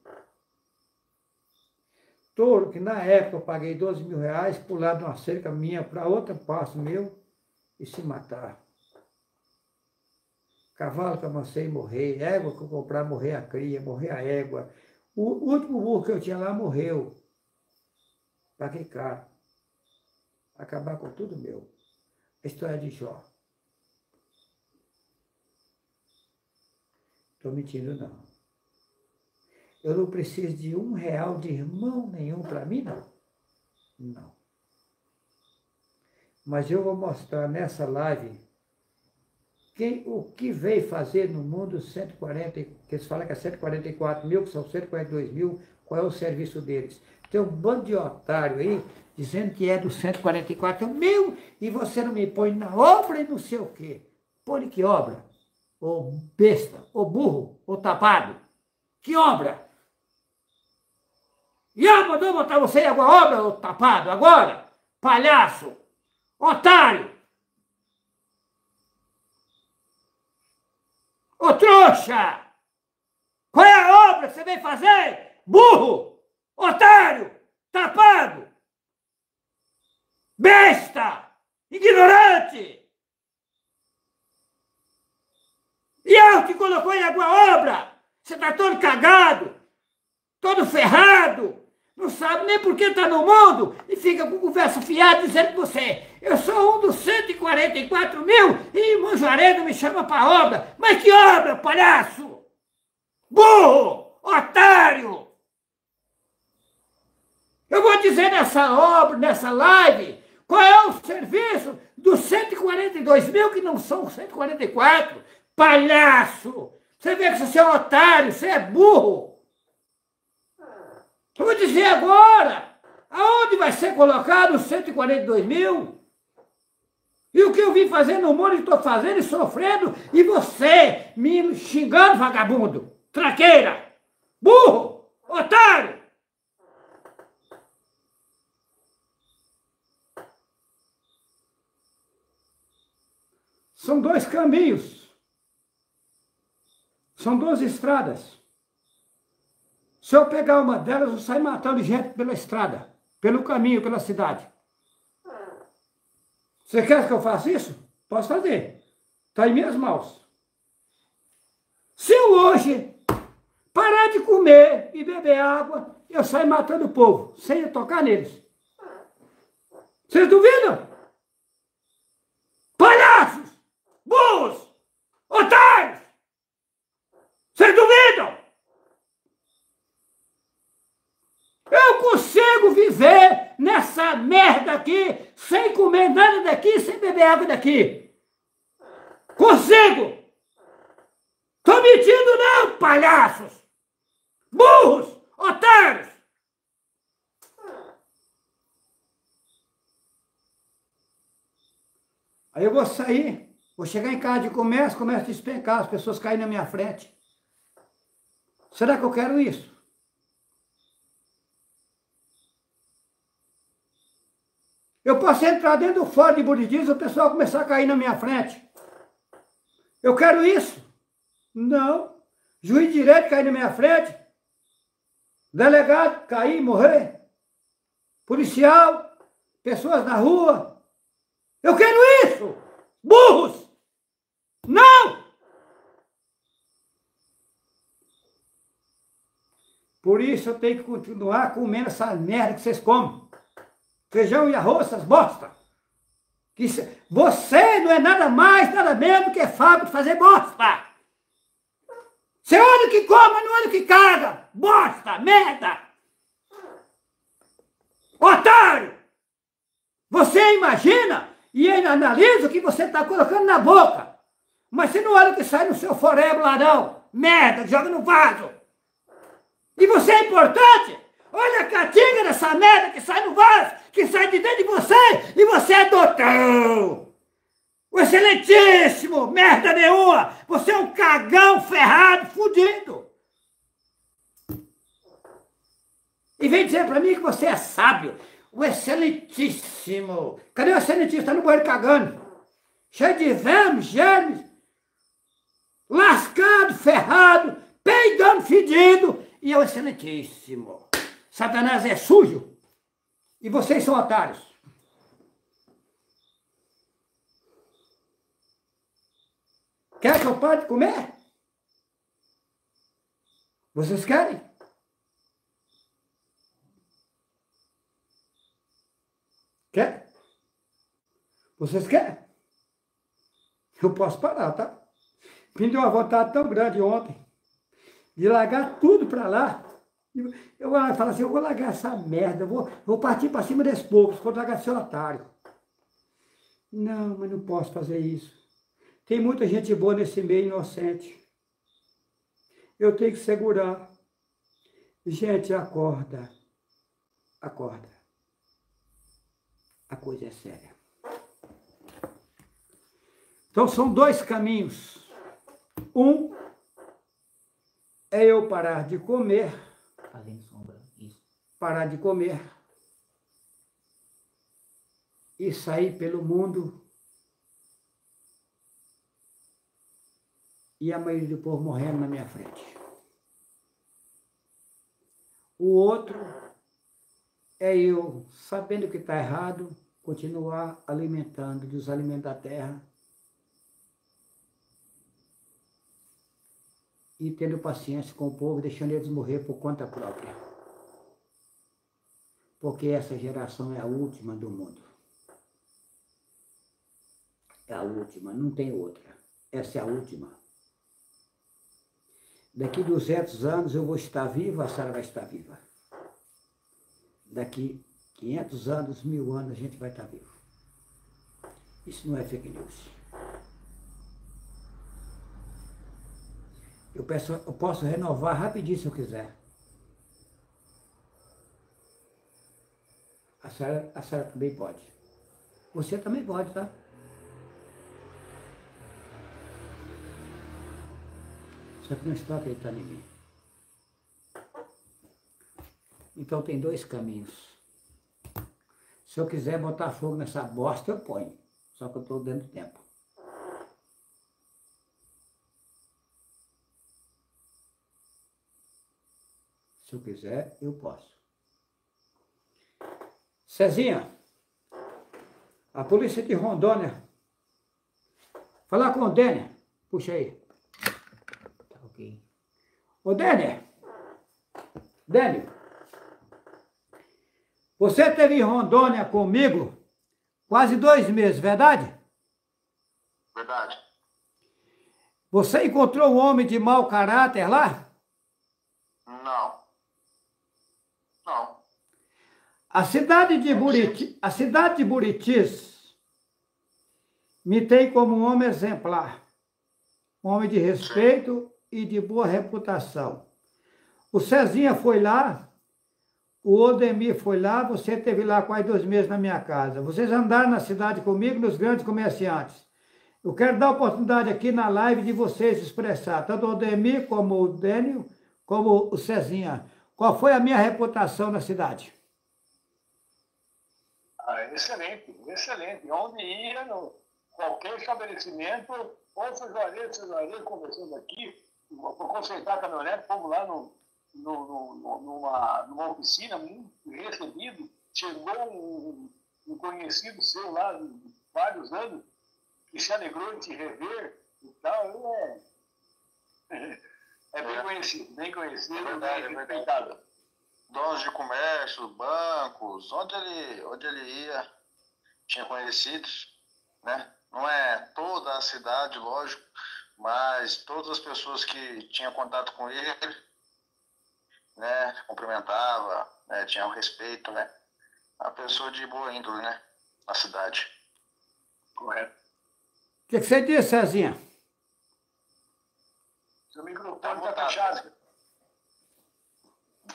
Touro, que na época eu paguei 12 mil reais, pular de uma cerca minha para outro passo meu e se matar. Cavalo que eu amancei morrer, égua que eu comprar morrer a cria, morrer a égua. O último burro que eu tinha lá morreu. Paguei caro. Acabar com tudo meu. A história de Jó. Estou mentindo, não. Eu não preciso de R$1 de irmão nenhum para mim, não. Não. Mas eu vou mostrar nessa live o que veio fazer no mundo 140, que eles falam que é 144 mil, que são 142 mil, qual é o serviço deles. Tem um bando de otário aí, dizendo que é dos 144 mil, e você não me põe na obra e não sei o quê. Põe que obra? Ô besta, ô burro, ô tapado. Que obra? E eu mandou botar você em alguma obra, ô tapado, agora? Palhaço, otário. Ô trouxa! Qual é a obra que você vem fazer? Burro! Otário! Tapado! Besta! Ignorante! E eu te colocou em alguma obra? Você está todo cagado, todo ferrado, não sabe nem por que está no mundo e fica com conversa fiada dizendo que eu sou um dos 144 mil e Manjareno me chama para obra. Mas que obra, palhaço? Burro! Otário! Eu vou dizer nessa obra, nessa live, qual é o serviço dos 142 mil que não são 144. Palhaço! Você vê que você é um otário, você é burro. Eu vou dizer agora. Aonde vai ser colocado os 142 mil? E o que eu vim fazer no mundo, estou fazendo e sofrendo, e você me xingando, vagabundo, traqueira, burro, otário. São dois caminhos. São duas estradas. Se eu pegar uma delas, eu saio matando gente pela estrada, pelo caminho, pela cidade. Você quer que eu faça isso? Posso fazer. Está em minhas mãos. Se eu hoje parar de comer e beber água, eu saio matando o povo, sem tocar neles. Vocês duvidam? Palhaços! Burros! Otários! Vocês duvidam? Eu consigo viver nessa merda aqui, sem comer nada daqui, sem beber água daqui. Consigo! Tô mentindo não, palhaços! Burros! Otários! Aí eu vou sair, vou chegar em casa de comércio, começo a despencar, as pessoas caem na minha frente. Será que eu quero isso? Eu posso entrar dentro do Ford de Buritis e o pessoal começar a cair na minha frente. Eu quero isso? Não. Juiz de direito cair na minha frente? Delegado cair, morrer? Policial? Pessoas na rua? Eu quero isso! Burros! Não! Por isso eu tenho que continuar comendo essa merda que vocês comem. Feijão e arroz, essas bosta. Você não é nada mais, nada menos que fábrica de fazer bosta. Você olha o que come, mas não olha o que caga. Bosta, merda. Otário. Você imagina e analisa o que você está colocando na boca. Mas você não olha o que sai no seu forebo lá não. Merda, joga no vaso. E você é importante. Olha a catinga dessa merda que sai no vaso, que sai de dentro de você, e você é doutor! O excelentíssimo, merda nenhuma! Você é um cagão ferrado, fudido! E vem dizer pra mim que você é sábio. O excelentíssimo! Cadê o excelentíssimo? Está no banheiro cagando. Cheio de vermes, germes, lascado, ferrado, peidando, fedido, e é o excelentíssimo. Satanás é sujo e vocês são otários. Quer que eu pare de comer? Vocês querem? Quer? Vocês querem? Eu posso parar, tá? Me deu uma vontade tão grande ontem de largar tudo para lá. Eu falo assim, eu vou largar essa merda, vou partir para cima desses povos, vou largar seu otário. Não, mas não posso fazer isso. Tem muita gente boa nesse meio inocente. Eu tenho que segurar. Gente, acorda. Acorda. A coisa é séria. Então são dois caminhos. Um é eu parar de comer. Fazendo sombra, isso. Parar de comer e sair pelo mundo e a maioria do povo morrendo na minha frente. O outro é eu, sabendo que está errado, continuar alimentando dos alimentos da terra e tendo paciência com o povo, deixando eles morrer por conta própria. Porque essa geração é a última do mundo. É a última, não tem outra. Essa é a última. Daqui 200 anos eu vou estar vivo, a Sara vai estar viva. Daqui 500 anos, 1000 anos, a gente vai estar vivo. Isso não é fake news. Eu posso renovar rapidinho se eu quiser. A senhora também pode. Você também pode, tá? Só que não está acreditando em mim. Então tem dois caminhos. Se eu quiser botar fogo nessa bosta, eu ponho. Só que eu estou dentro do tempo. Se eu quiser, eu posso. Cezinha, a polícia de Rondônia. Falar com o Dênia. Puxa aí. Tá ok. Ô, Dênia. Dênio. Você esteve em Rondônia comigo quase 2 meses, verdade? Verdade. Você encontrou um homem de mau caráter lá? Não. Não. A cidade de Buritis me tem como um homem exemplar, um homem de respeito e de boa reputação. O Cezinha foi lá, o Odemir foi lá, você esteve lá quase 2 meses na minha casa. Vocês andaram na cidade comigo, nos grandes comerciantes. Eu quero dar a oportunidade aqui na live de vocês expressar, tanto o Odemir como o Dênio, como o Cezinha. Qual foi a minha reputação na cidade? Excelente, excelente. Onde ia, qualquer estabelecimento, ou cesareiro conversando aqui, para consertar a caminhonete, fomos lá numa oficina, muito recebido. Chegou um conhecido seu lá de vários anos, que se alegrou em te rever e tal. É bem conhecido, bem verdade, bem respeitado. Donos de comércio, bancos, onde ele ia, tinha conhecidos, né? Não é toda a cidade, lógico, mas todas as pessoas que tinham contato com ele, né? Cumprimentava, né? Tinha um respeito, né? A pessoa de boa índole, né? Na cidade. Correto. O que você disse, Cezinha? Seu microfone está fechado.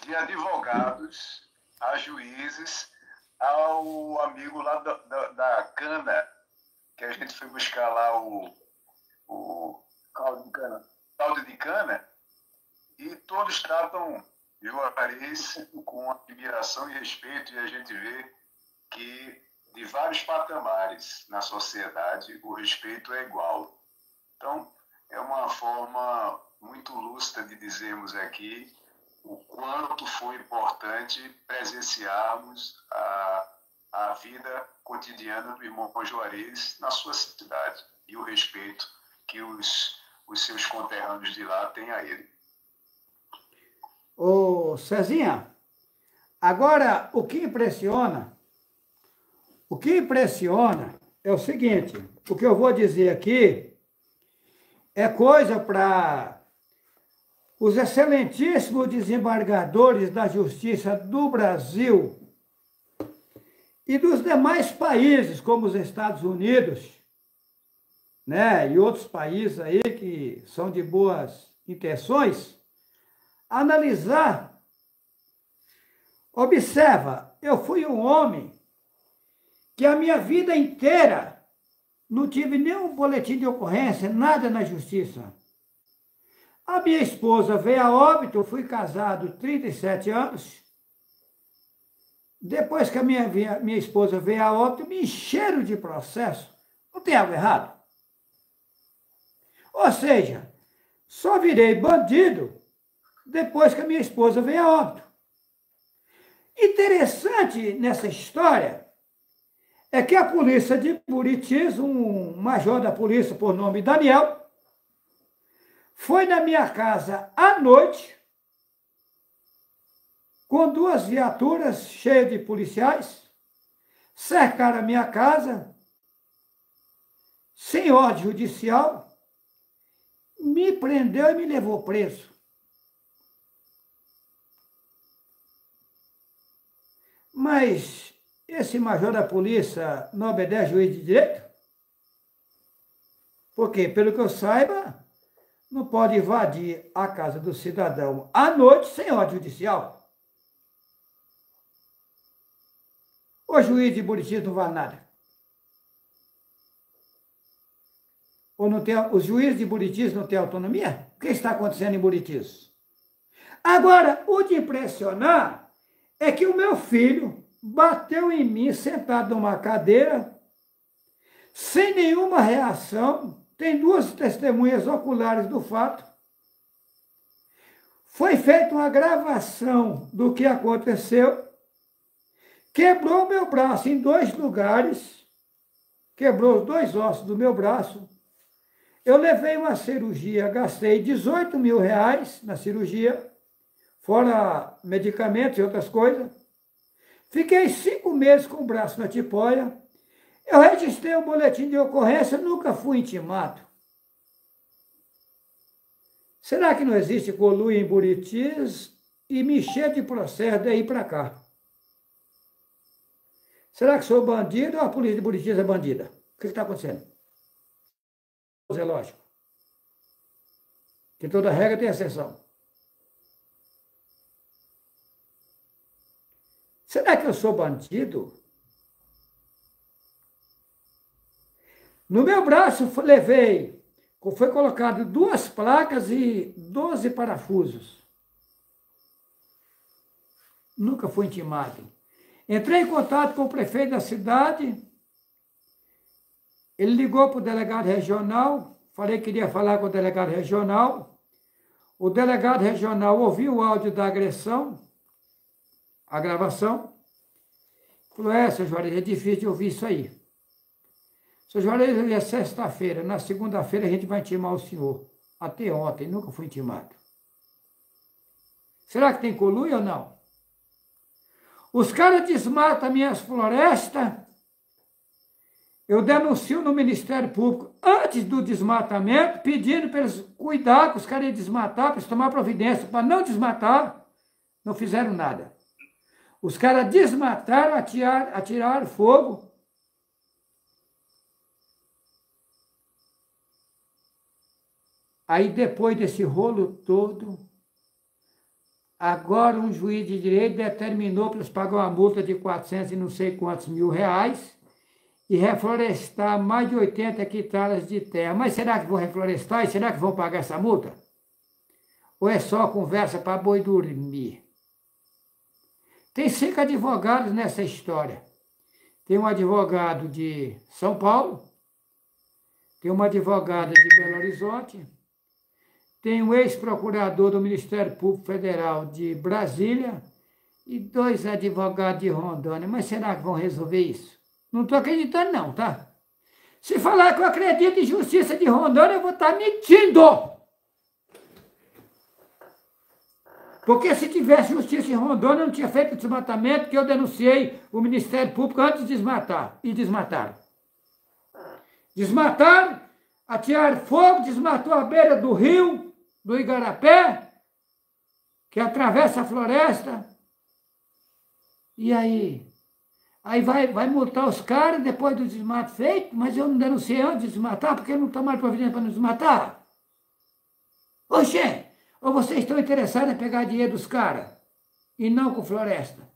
De advogados a juízes, ao amigo lá da cana, que a gente foi buscar lá o caldo de cana, e todos tratam Juarez com admiração e respeito, e a gente vê que de vários patamares na sociedade o respeito é igual. Então, é uma forma muito lúcida de dizermos aqui o quanto foi importante presenciarmos a vida cotidiana do irmão Juarez na sua cidade e o respeito que os seus conterrâneos de lá têm a ele. Ô, Cezinha, agora o que impressiona é o seguinte, o que eu vou dizer aqui é coisa para os excelentíssimos desembargadores da Justiça do Brasil e dos demais países, como os Estados Unidos, né, e outros países aí que são de boas intenções, analisar. Observa, eu fui um homem que a minha vida inteira não tive nenhum boletim de ocorrência, nada na justiça. A minha esposa veio a óbito, eu fui casado 37 anos. Depois que a minha esposa veio a óbito, me encheram de processo. Não tem algo errado? Ou seja, só virei bandido depois que a minha esposa veio a óbito. Interessante nessa história é que a polícia de Buritis, um major da polícia por nome Daniel, foi na minha casa à noite, com 2 viaturas cheias de policiais, cercaram a minha casa, sem ordem judicial, me prendeu e me levou preso. Mas esse major da polícia não obedece juiz de direito? Porque, pelo que eu saiba, não pode invadir a casa do cidadão à noite sem ordem judicial. O juiz de Buritis não vale nada? Ou não tem, os juízes de Buritis não têm autonomia? O que está acontecendo em Buritis? Agora, o de impressionar é que o meu filho bateu em mim sentado numa cadeira, sem nenhuma reação. Tem duas testemunhas oculares do fato. Foi feita uma gravação do que aconteceu. Quebrou meu braço em 2 lugares. Quebrou os 2 ossos do meu braço. Eu levei uma cirurgia, gastei 18 mil reais na cirurgia, fora medicamentos e outras coisas. Fiquei 5 meses com o braço na tipoia. Eu registrei um boletim de ocorrência, nunca fui intimado. Será que não existe conluio em Buritis e me encher de processo daí para cá? Será que sou bandido ou a polícia de Buritis é bandida? O que está acontecendo? É lógico. Que toda regra tem exceção. Será que eu sou bandido? No meu braço foi colocado 2 placas e 12 parafusos. Nunca fui intimado. Entrei em contato com o prefeito da cidade. Ele ligou para o delegado regional. Falei que queria falar com o delegado regional. O delegado regional ouviu o áudio da agressão, a gravação. Falou, seu Juarez, é difícil de ouvir isso aí. Seu Juarez, hoje é sexta-feira. Na segunda-feira a gente vai intimar o senhor. Até ontem, nunca fui intimado. Será que tem conluio ou não? Os caras desmatam minhas florestas. Eu denuncio no Ministério Público antes do desmatamento, pedindo para eles cuidar, que os caras iam desmatar, para eles tomar providência, para não desmatar. Não fizeram nada. Os caras desmataram, atiraram fogo. Aí, depois desse rolo todo, agora um juiz de direito determinou para eles pagar uma multa de 400 e não sei quantos mil reais e reflorestar mais de 80 hectares de terra. Mas será que vão reflorestar e será que vão pagar essa multa? Ou é só conversa para boi dormir? Tem 5 advogados nessa história. Tem um advogado de São Paulo, tem uma advogada de Belo Horizonte, tem um ex-procurador do Ministério Público Federal de Brasília e 2 advogados de Rondônia. Mas será que vão resolver isso? Não estou acreditando não, tá? Se falar que eu acredito em justiça de Rondônia, eu vou estar mentindo. Porque se tivesse justiça em Rondônia, eu não tinha feito o desmatamento que eu denunciei o Ministério Público antes de desmatar. E desmataram. Desmataram, atiraram fogo, desmatou a beira do rio, do Igarapé, que atravessa a floresta. E aí? Aí vai multar os caras depois do desmato feito, mas eu não denunciei antes de desmatar, porque não tomaram providência para não desmatar. Oxê! Ou vocês estão interessados em pegar dinheiro dos caras e não com floresta?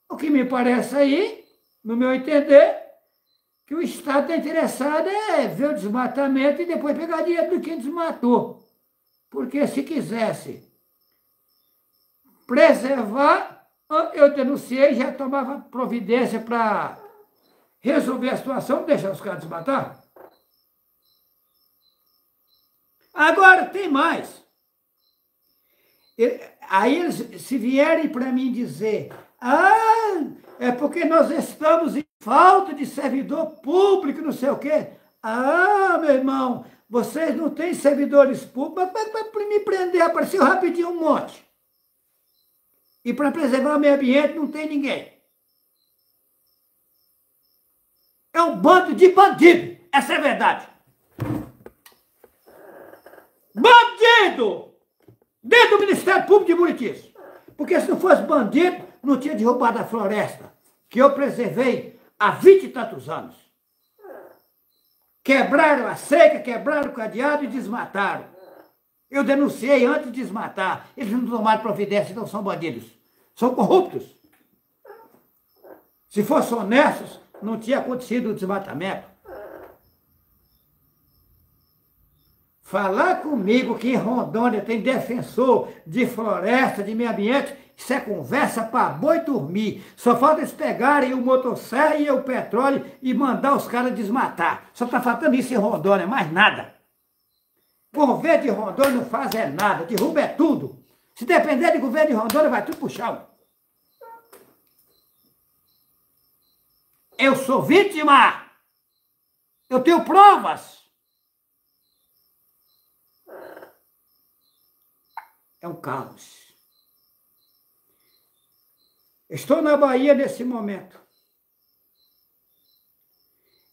O que me parece aí, no meu entender, que o Estado está interessado é ver o desmatamento e depois pegar dinheiro de quem desmatou. Porque se quisesse preservar, eu denunciei e já tomava providência para resolver a situação, não deixar os caras desmatar. Agora tem mais. Aí eles se vierem para mim dizer, é porque nós estamos em falta de servidor público, não sei o quê. Meu irmão, vocês não têm servidores públicos, mas para me prender apareceu rapidinho um monte. E para preservar o meio ambiente não tem ninguém. É um bando de bandido, essa é a verdade. Bandido! Dentro do Ministério Público de Buritis. Porque se não fosse bandido, não tinha derrubado a floresta, que eu preservei há 20 e tantos anos. Quebraram a cerca, quebraram o cadeado e desmataram. Eu denunciei antes de desmatar. Eles não tomaram providência, então são bandidos. São corruptos. Se fossem honestos, não tinha acontecido o desmatamento. Falar comigo que em Rondônia tem defensor de floresta, de meio ambiente, isso é conversa para boi dormir. Só falta eles pegarem o motosserra e o petróleo e mandar os caras desmatar. Só está faltando isso em Rondônia, mais nada. O governo de Rondônia não faz nada, derruba tudo. Se depender do governo de Rondônia, vai tudo pro chão. Eu sou vítima. Eu tenho provas. É um caos. Estou na Bahia nesse momento.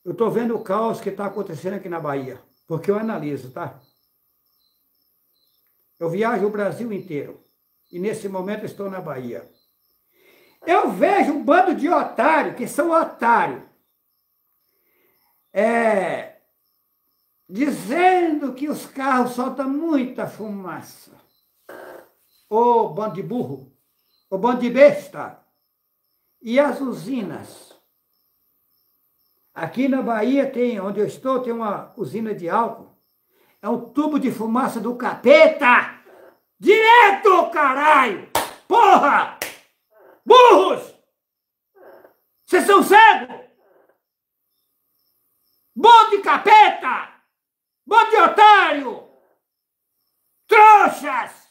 Eu estou vendo o caos que está acontecendo aqui na Bahia, porque eu analiso, tá? Eu viajo o Brasil inteiro e nesse momento estou na Bahia. Eu vejo um bando de otários, que são otários, dizendo que os carros soltam muita fumaça. Ô bando de burro, ô bando de besta. E as usinas? Aqui na Bahia tem, onde eu estou, tem uma usina de álcool. É um tubo de fumaça do capeta! Direto, caralho! Porra! Burros! Vocês são cegos! Bando de capeta! Bando de otário! Trouxas!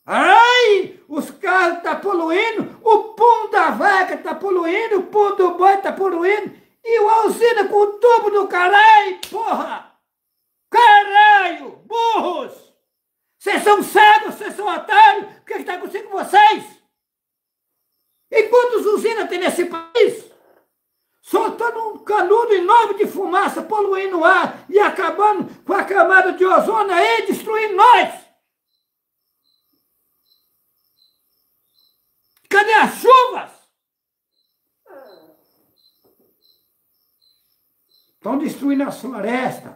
Ai, os carros estão poluindo, o pum da vaca está poluindo, o pum do boi está poluindo, e a usina com o tubo do caralho, porra! Caralho, burros! Vocês são cegos, vocês são otários, o que está acontecendo com vocês? E quantas usinas tem nesse país? Soltando um canudo enorme de fumaça, poluindo o ar e acabando com a camada de ozônio aí, destruindo nós! Cadê as chuvas? Estão destruindo as florestas.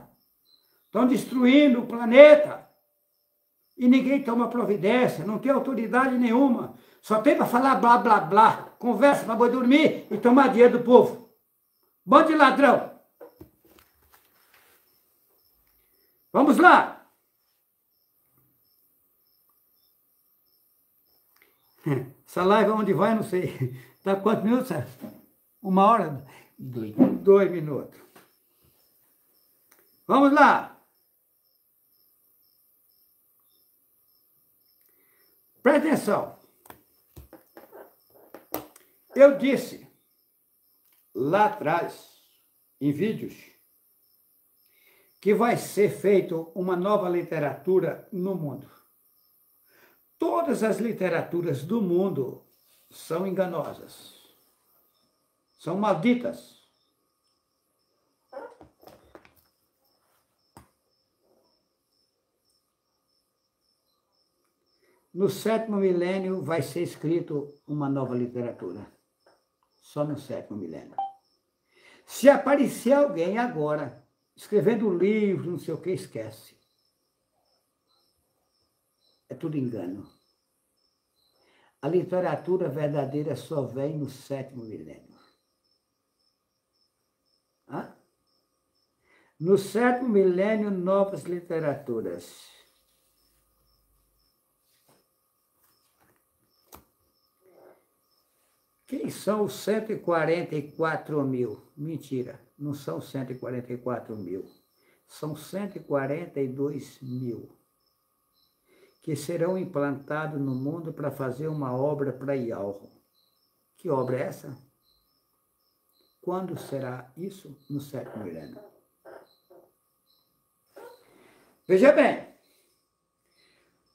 Estão destruindo o planeta. E ninguém toma providência. Não tem autoridade nenhuma. Só tem para falar blá, blá, blá. Conversa para boi dormir e tomar dinheiro do povo. Bando de ladrão. Vamos lá. Essa live onde vai, não sei. Dá quantos minutos, Sérgio? 1 hora? 2 minutos. Vamos lá. Presta atenção. Eu disse lá atrás, em vídeos, que vai ser feito uma nova literatura no mundo. Todas as literaturas do mundo são enganosas, são malditas. No 7º milênio vai ser escrito uma nova literatura. Só no 7º milênio. Se aparecer alguém agora, escrevendo livro, não sei o que, esquece. É tudo engano. A literatura verdadeira só vem no 7º milênio. Hã? No 7º milênio, novas literaturas. Quem são os 144 mil? Mentira, não são 144 mil. São 142 mil. Que serão implantados no mundo para fazer uma obra para Yahweh. Que obra é essa? Quando será isso? No 7º milênio. Veja bem,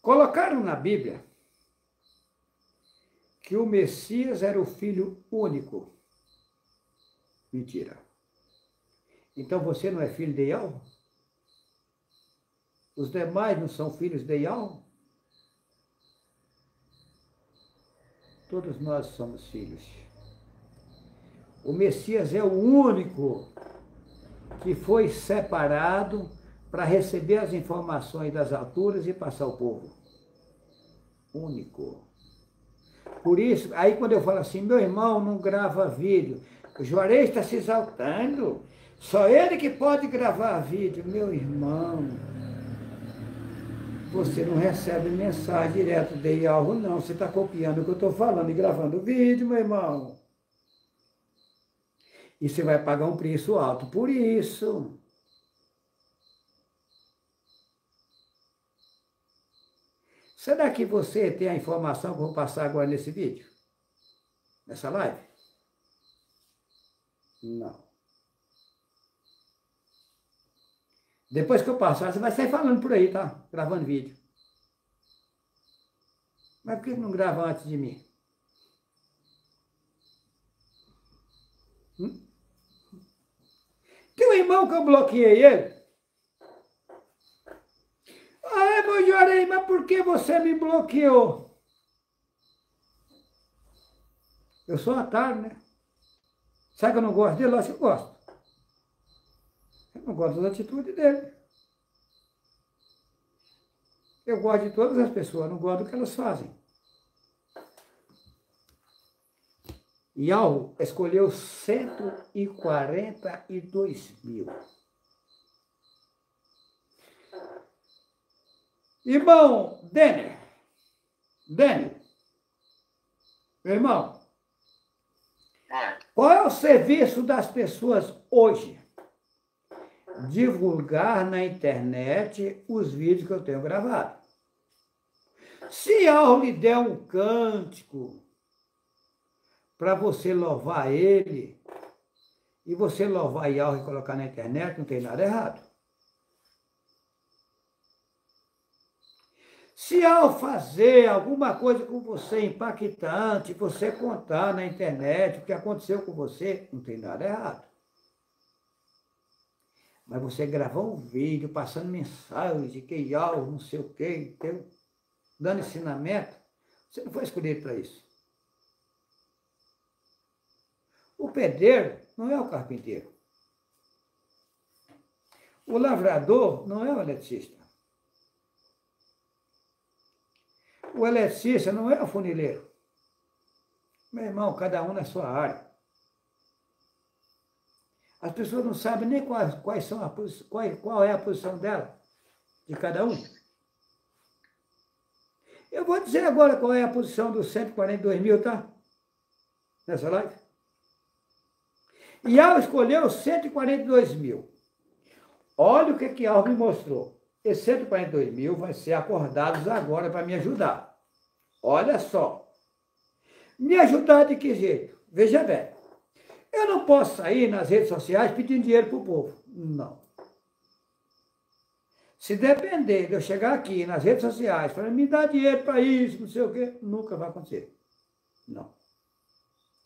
colocaram na Bíblia que o Messias era o filho único. Mentira. Então você não é filho de Yahweh? Os demais não são filhos de Yahweh? Todos nós somos filhos. O Messias é o único que foi separado para receber as informações das alturas e passar ao povo. Único. Por isso, aí quando eu falo assim, meu irmão não grava vídeo, o Juarez está se exaltando, só ele que pode gravar vídeo. Meu irmão, você não recebe mensagem direto de Yahoo, não. Você está copiando o que eu estou falando e gravando vídeo, meu irmão. E você vai pagar um preço alto por isso. Será que você tem a informação que eu vou passar agora nesse vídeo? Nessa live? Não. Depois que eu passar, você vai sair falando por aí, tá? Gravando vídeo. Mas por que não grava antes de mim? Tem um irmão que eu bloqueei ele. Ah, meu Juarez, mas por que você me bloqueou? Eu sou otário, né? Sabe que eu não gosto dele? Lógico que eu gosto. Eu não gosto das atitudes dele. Eu gosto de todas as pessoas, não gosto do que elas fazem. Yahoo escolheu 142 mil. Irmão Dênio, meu irmão, qual é o serviço das pessoas hoje? Divulgar na internet os vídeos que eu tenho gravado. Se Yahoo lhe der um cântico para você louvar ele, e você louvar Yahoo e colocar na internet, não tem nada errado. Se ao fazer alguma coisa com você impactante, você contar na internet o que aconteceu com você, não tem nada errado. Mas você gravar um vídeo passando mensagem de que Yahoo, não sei o quê, dando ensinamento, você não foi escolhido para isso. O pedreiro não é o carpinteiro. O lavrador não é o eletricista. O eletricista não é o funileiro. Meu irmão, cada um na sua área. As pessoas não sabem nem qual é a posição dela, de cada um. Eu vou dizer agora qual é a posição dos 142 mil, tá? Nessa live. Yahoo escolheu 142 mil. Olha o que Yahoo me mostrou. Esses 142 mil vai ser acordados agora para me ajudar. Olha só. Me ajudar de que jeito? Veja bem. Eu não posso sair nas redes sociais pedindo dinheiro para o povo. Não. Se depender de eu chegar aqui nas redes sociais para me dar dinheiro para isso, não sei o quê, nunca vai acontecer. Não.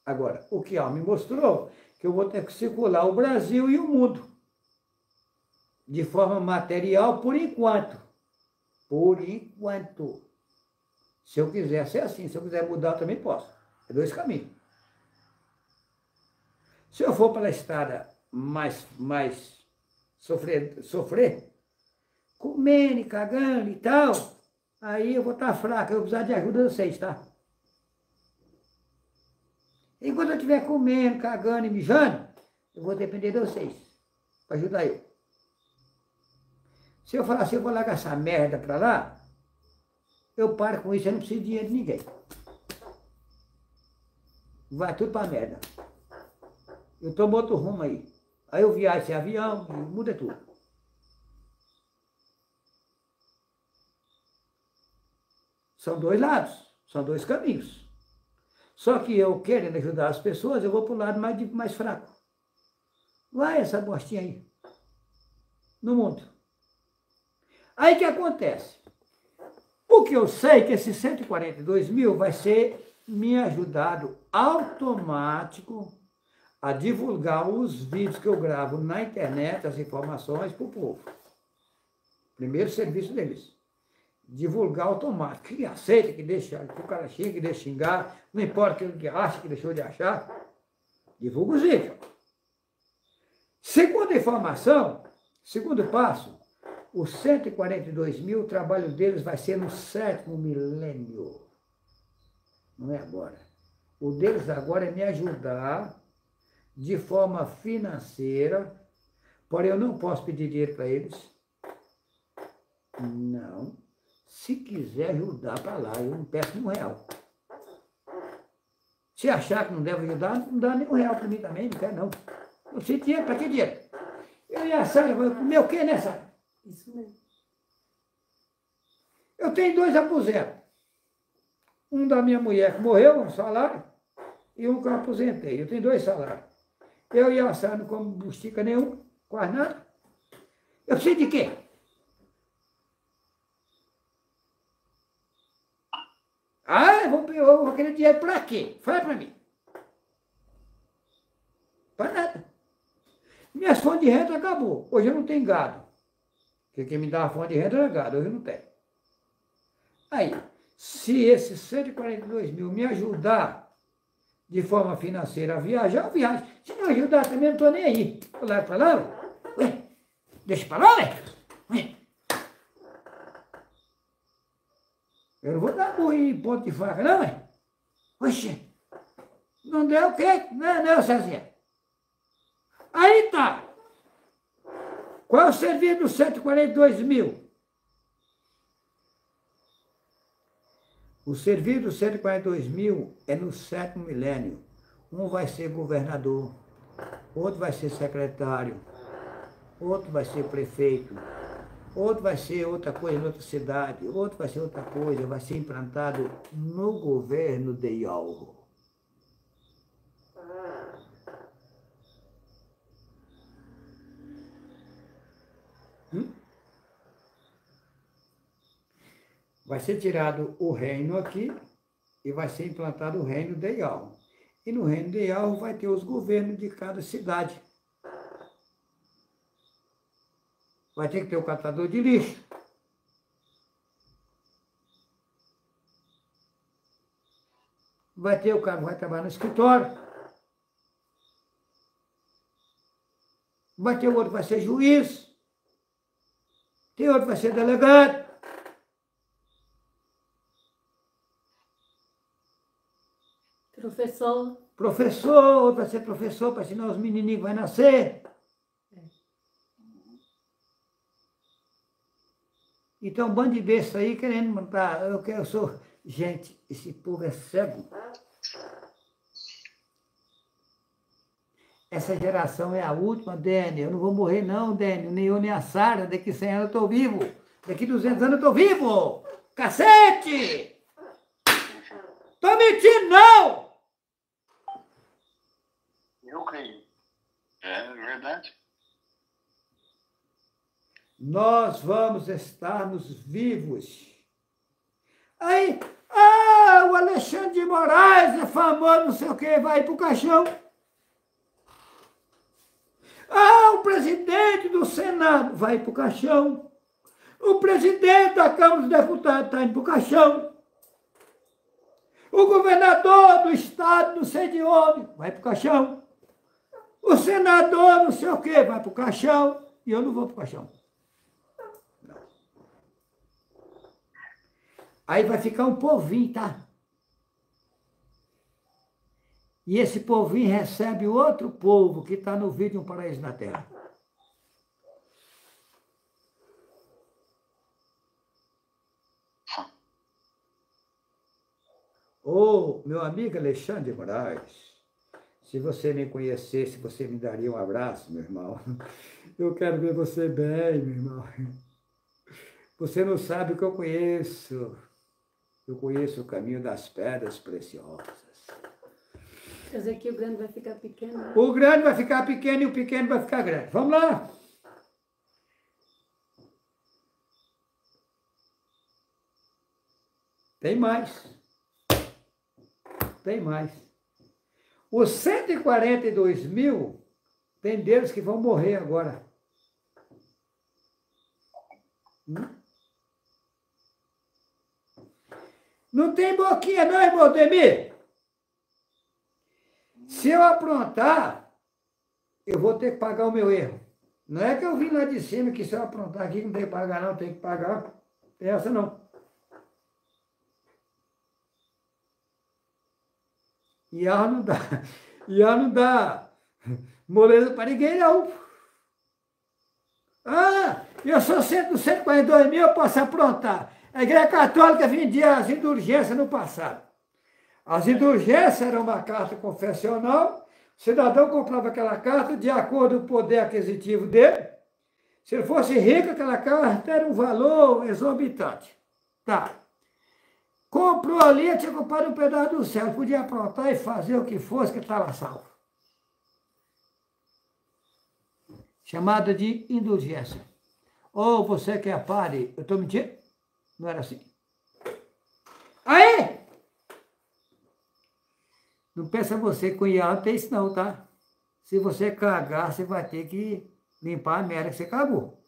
Agora, o que Yahoo me mostrou, que eu vou ter que circular o Brasil e o mundo. De forma material, por enquanto. Por enquanto. Se eu quiser ser assim, se eu quiser mudar, eu também posso. É dois caminhos. Se eu for pela estrada mais sofrer, comendo e cagando e tal, aí eu vou estar fraco, eu vou precisar de ajuda de vocês, tá? Enquanto eu estiver comendo, cagando e mijando, eu vou depender de vocês, para ajudar eu. Se eu falar assim, eu vou largar essa merda para lá, eu paro com isso, eu não preciso de dinheiro de ninguém. Vai tudo para merda. Eu tomo outro rumo aí. Aí eu viajo sem avião, muda tudo. São dois lados, são dois caminhos. Só que eu, querendo ajudar as pessoas, eu vou para o lado mais fraco. Vai essa bostinha aí, no mundo. Aí o que acontece? O que eu sei é que esses 142 mil vai ser me ajudado automático a divulgar os vídeos que eu gravo na internet, as informações para o povo. Primeiro serviço deles. Divulgar automático. Quem aceita, que deixa, que o cara xinga, que deixa xingar, não importa o que acha, que deixou de achar, divulga os vídeos. Segunda informação, segundo passo, os 142 mil, o trabalho deles vai ser no 7º milênio. Não é agora. O deles agora é me ajudar de forma financeira, porém eu não posso pedir dinheiro para eles. Não. Se quiser ajudar para lá, eu não peço R$1. Se achar que não deve ajudar, não dá nem R$1 para mim também, não quer não. Não precisa de dinheiro, para que dinheiro? Eu e a Sara, vou comer o quê, né, Sara? Isso mesmo. Eu tenho 2 aposentos. Um da minha mulher que morreu, um salário, e um que eu aposentei. Eu tenho 2 salários. Eu e a Sara não como bustica nenhum, quase nada. Eu preciso de quê? Ah, eu vou querer dinheiro para quê? Fala para mim. Para nada. Minhas fontes de renda acabou. Hoje eu não tenho gado. Porque quem me dava fonte de renda era gado, hoje eu não tenho. Aí, se esses 142 mil me ajudar de forma financeira a viajar, eu viajo. Se não ajudar também, não estou nem aí. Eu largo para lá, ué, deixa para lá, ué. Eu não vou dar burro em ponto de faca, não, ué. Oxe, não deu o quê? Não, Cezinha. Aí tá. Qual é o serviço dos 142 mil? O serviço dos 142 mil é no 7º milênio. Um vai ser governador, outro vai ser secretário, outro vai ser prefeito, outro vai ser outra coisa em outra cidade, outro vai ser outra coisa, vai ser implantado no governo de Yahoo. Vai ser tirado o reino aqui e vai ser implantado o reino de Yahoo. E no reino de Yahoo vai ter os governos de cada cidade. Vai ter que ter o catador de lixo. Vai ter o cara que vai trabalhar no escritório. Vai ter outro que vai ser juiz. Tem outro que vai ser delegado. Professor. Professor, outro vai ser professor para ensinar os menininhos que vai nascer. Então, um bando de besta aí querendo montar. Eu sou. Gente, esse povo é cego. Essa geração é a última, Dênio. Eu não vou morrer, não, Dênio. Nem eu, nem a Sara. Daqui 100 anos eu estou vivo. Daqui 200 anos eu estou vivo. Cacete! Tô mentindo, não! Eu creio. É verdade. Nós vamos estarmos vivos. Aí, o Alexandre de Moraes é famoso, não sei o quê, vai pro caixão. O presidente do Senado vai pro caixão. O presidente da Câmara dos Deputados está indo pro caixão. O governador do estado, não sei de onde, vai pro caixão. O senador, não sei o quê, vai pro caixão. E eu não vou pro caixão. Não. Aí vai ficar um povinho, tá? E esse povinho recebe outro povo que está no vídeo Um Paraíso na Terra. Ô, meu amigo Alexandre de Moraes, se você me conhecesse, você me daria um abraço, meu irmão. Eu quero ver você bem, meu irmão. Você não sabe o que eu conheço. Eu conheço o caminho das pedras preciosas. Quer dizer que o grande vai ficar pequeno? Né? O grande vai ficar pequeno e o pequeno vai ficar grande. Vamos lá? Tem mais. Tem mais. Os 142 mil, tem deles que vão morrer agora. Não tem boquinha não, irmão Demir? Se eu aprontar, eu vou ter que pagar o meu erro. Não é que eu vim lá de cima que se eu aprontar aqui não tem que pagar não, tem que pagar. Tem essa não. E ela não dá. E ela não dá moleza para ninguém, não. Ah, eu sou 142 mil, eu posso aprontar. A Igreja Católica vendia as indulgências no passado. As indulgências eram uma carta confessional, o cidadão comprava aquela carta de acordo com o poder aquisitivo dele. Se ele fosse rico, aquela carta era um valor exorbitante. Tá. Comprou ali, tinha comprado um pedaço do céu, podia aprontar e fazer o que fosse, que estava salvo. Chamada de indulgência. Ou você quer pare, eu estou mentindo? Não era assim. Aí! Não pensa você que cunhado tem isso não, tá? Se você cagar, você vai ter que limpar a merda que você cagou.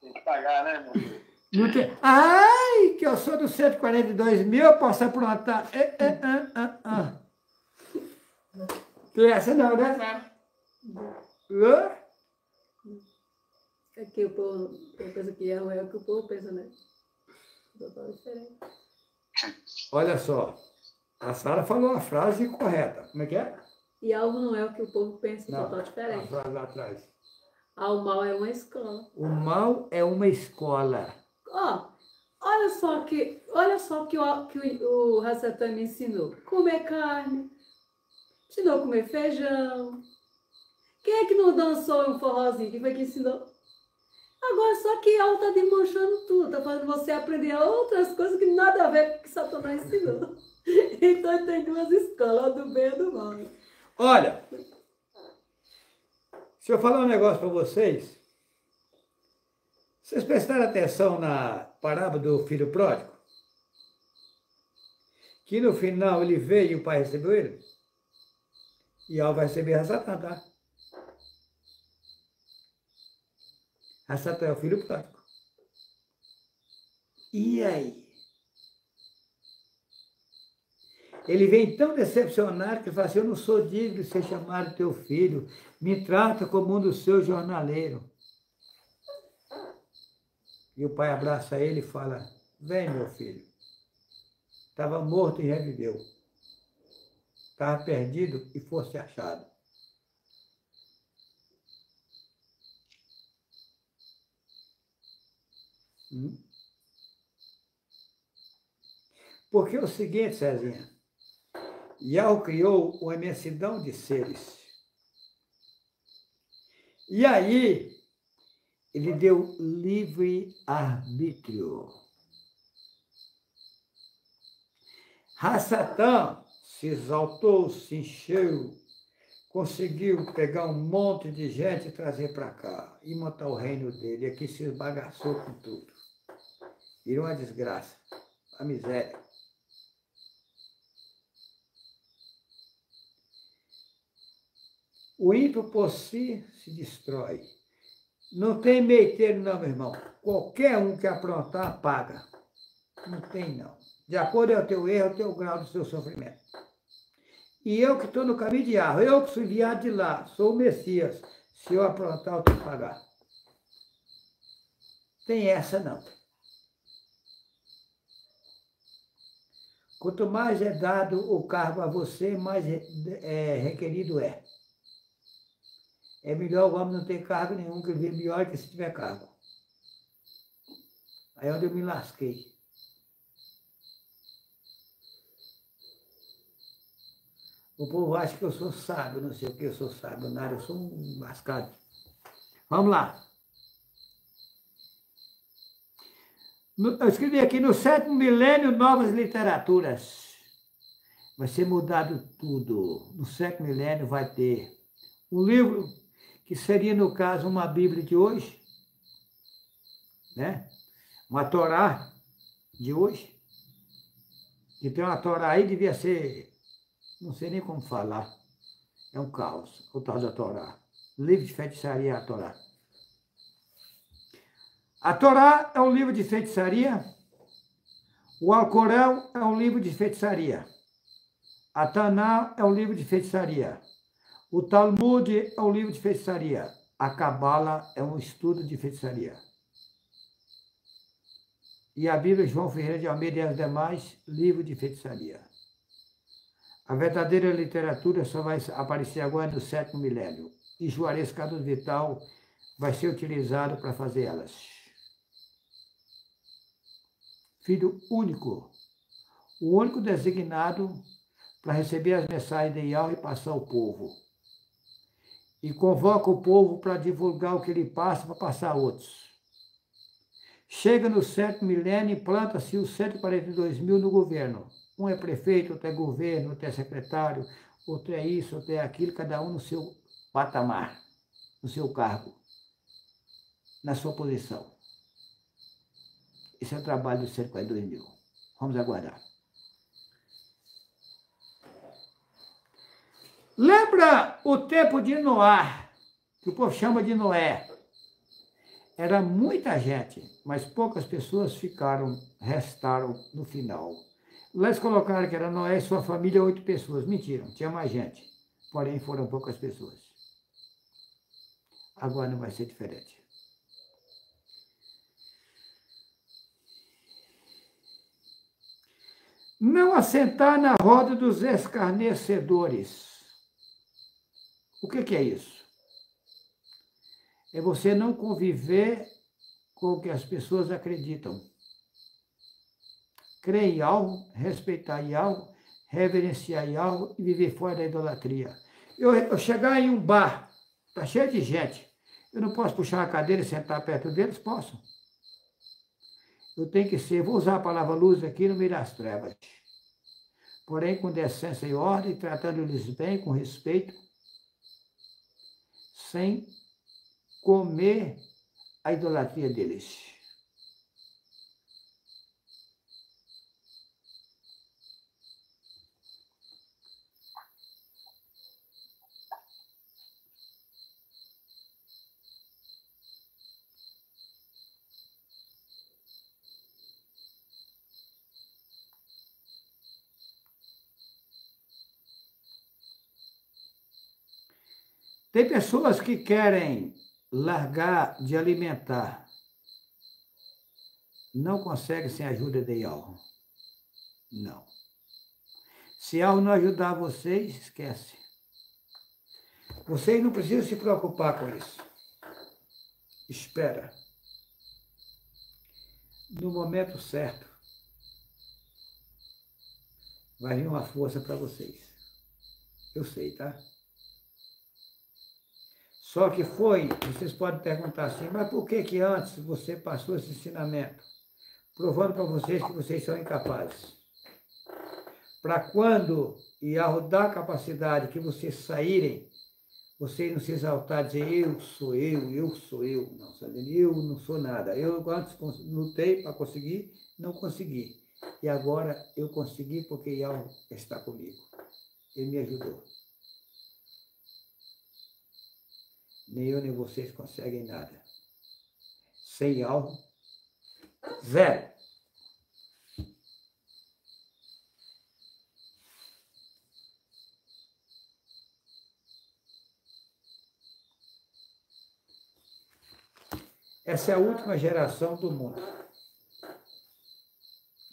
Tem que pagar, né, meu Deus? Não tem... Ai, que eu sou dos 142 mil, eu posso aprontar. Tem essa não, né? É que o povo pensa que é o que o povo pensa, né? Total diferente. Olha só, a Sara falou a frase correta. Como é que é? E algo não é o que o povo pensa, Não, total a diferente. frase lá atrás. O mal é uma escola. O mal é uma escola. Ó, olha só que o Hassan me ensinou. Comer carne, ensinou a comer feijão. Quem é que não dançou um forrozinho? Quem foi que ensinou? Agora, só que ela está desmanchando tudo, está fazendo você aprender outras coisas que nada a ver com o que Satanás ensinou. Então tem duas escolas, a do bem e a do mal. Olha, se eu falar um negócio para vocês, vocês prestaram atenção na parábola do filho pródigo? Que no final ele veio e o pai recebeu ele? E ela vai receber a Satã, tá? A Satã é o filho pródigo. E aí? Ele vem tão decepcionado que fala assim, eu não sou digno de ser chamado teu filho, me trata como um dos seus jornaleiros. E o pai abraça ele e fala, vem meu filho. Estava morto e reviveu. Estava perdido e fosse achado. Porque é o seguinte, Cezinha, Yahweh criou uma imensidão de seres. E aí, ele deu livre-arbítrio. Satã se exaltou, se encheu, conseguiu pegar um monte de gente e trazer para cá, e montar o reino dele. E aqui se esbagaçou com tudo. Virou uma desgraça, a miséria. O ímpio por si se destrói. Não tem meio termo não, meu irmão. Qualquer um que aprontar, paga. Não tem não. De acordo com o teu erro, o teu grau do seu sofrimento. E eu que estou no caminho de Yahweh, eu que sou enviado de lá, sou o Messias. Se eu aprontar, eu tenho que pagar. Tem essa não. Quanto mais é dado o cargo a você, mais requerido é. É melhor o homem não ter cargo nenhum, que ele vê melhor que se tiver cargo. Aí é onde eu me lasquei. O povo acha que eu sou sábio, não sei o que, eu sou sábio, nada, eu sou um lascado. Vamos lá. Eu escrevi aqui, no 7º milênio, novas literaturas. Vai ser mudado tudo. No 7º milênio vai ter um livro que seria, no caso, uma Bíblia de hoje, né? Uma Torá de hoje. Então, a Torá aí devia ser, não sei nem como falar, é um caos, o tal da Torá. Livro de feitiçaria é a Torá. A Torá é um livro de feitiçaria, o Alcorão é um livro de feitiçaria, a Taná é um livro de feitiçaria, o Talmud é um livro de feitiçaria, a Cabala é um estudo de feitiçaria. e a Bíblia João Ferreira de Almeida e as demais, livro de feitiçaria. A verdadeira literatura só vai aparecer agora no 7º milênio, e Juarez Cardoso Vital vai ser utilizado para fazer elas. Filho único, o único designado para receber as mensagens de Yahweh e passar ao povo. E convoca o povo para divulgar o que ele passa para passar a outros. Chega no 7º milênio e planta-se os 142 mil no governo. Um é prefeito, outro é governo, outro é secretário, outro é isso, outro é aquilo, cada um no seu patamar, no seu cargo, na sua posição. Esse é o trabalho dos 142 mil. Vamos aguardar. Lembra o tempo de Noé, que o povo chama de Noé? Era muita gente, mas poucas pessoas restaram no final. Lá eles colocaram que era Noé e sua família 8 pessoas. Mentira, tinha mais gente. Porém, foram poucas pessoas. Agora não vai ser diferente. Não assentar na roda dos escarnecedores. O que é isso? É você não conviver com o que as pessoas acreditam. Crer em algo, respeitar em algo, reverenciar em algo e viver fora da idolatria. Eu chegar em um bar, está cheio de gente, eu não posso puxar uma cadeira e sentar perto deles? Posso. Eu tenho que ser, vou usar a palavra luz aqui no meio das trevas. Porém, com decência e ordem, tratando-lhes bem, com respeito, sem comer a idolatria deles. Tem pessoas que querem largar de alimentar. Não conseguem sem a ajuda de Yahweh. Não. Se Yahweh não ajudar vocês, esquece. Vocês não precisam se preocupar com isso. Espera. No momento certo, vai vir uma força para vocês. Eu sei, tá? Só que vocês podem perguntar assim, mas por que antes você passou esse ensinamento? Provando para vocês que vocês são incapazes. Para quando Yahweh dá a capacidade que vocês saírem, vocês não se exaltar e dizer, eu sou eu. Não, eu não sou nada. Eu antes lutei para conseguir, não consegui. E agora eu consegui porque Yahweh está comigo. Ele me ajudou. Nem eu nem vocês conseguem nada. Sem Yahweh, zero. Essa é a última geração do mundo.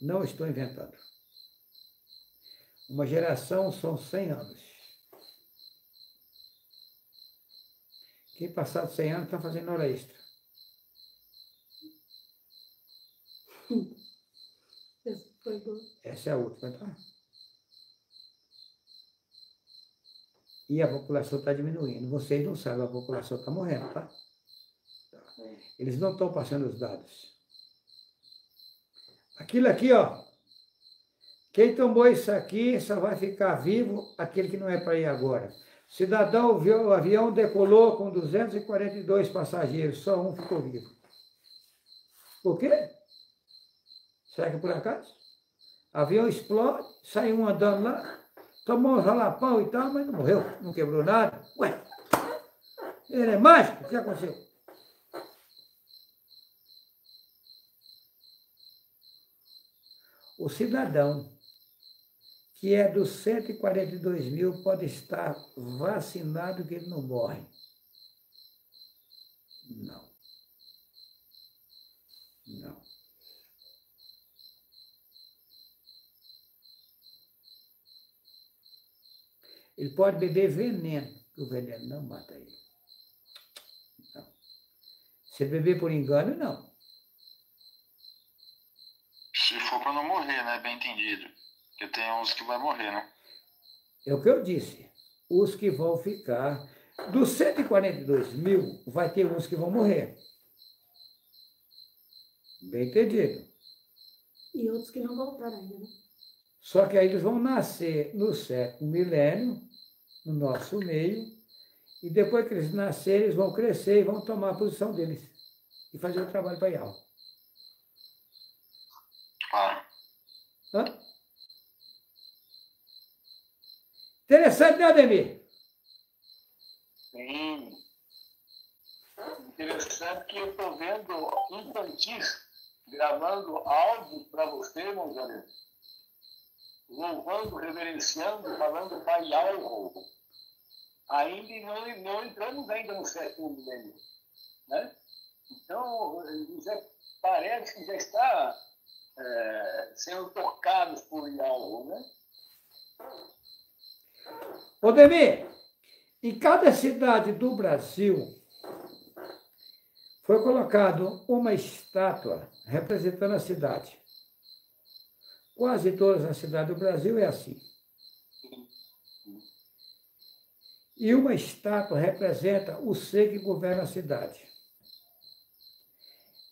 Não estou inventando. Uma geração são 100 anos. Quem passar de 100 anos está fazendo hora extra. Essa é a última, tá? E a população está diminuindo. Vocês não sabem, a população está morrendo, tá? Eles não estão passando os dados. Aquilo aqui, ó. Quem tomou isso aqui só vai ficar vivo aquele que não é para ir agora. Cidadão, o avião decolou com 242 passageiros, só um ficou vivo. Por quê? Será que é por acaso? Avião explode, sai um andando lá, tomou um jalapão e tal, mas não morreu, não quebrou nada. Ué, ele é mágico? O que aconteceu? O cidadão que é dos 142 mil pode estar vacinado que ele não morre. Não. Não. Ele pode beber veneno, que o veneno não mata ele. Não. Se beber por engano, não. Se for para não morrer, né? Bem entendido. Porque tem uns que vai morrer, né? É o que eu disse. Os que vão ficar... Dos 142 mil, vai ter uns que vão morrer. Bem entendido. E outros que não voltaram ainda, né? Só que aí eles vão nascer no sétimo milênio, no nosso meio, e depois que eles nascerem, eles vão crescer e vão tomar a posição deles e fazer o trabalho para Yahweh. Claro. Hã? Interessante, né, Ademir? Sim. Interessante que eu estou vendo infantis gravando áudio para você, meu Zé. Louvando, reverenciando, falando Pai Yahweh. Ainda não entramos ainda no sétimo milênio, né? Então, parece que já está sendo tocados por Yahweh, né? Ô, Demir, em cada cidade do Brasil foi colocado uma estátua representando a cidade. Quase todas as cidades do Brasil é assim. E uma estátua representa o ser que governa a cidade.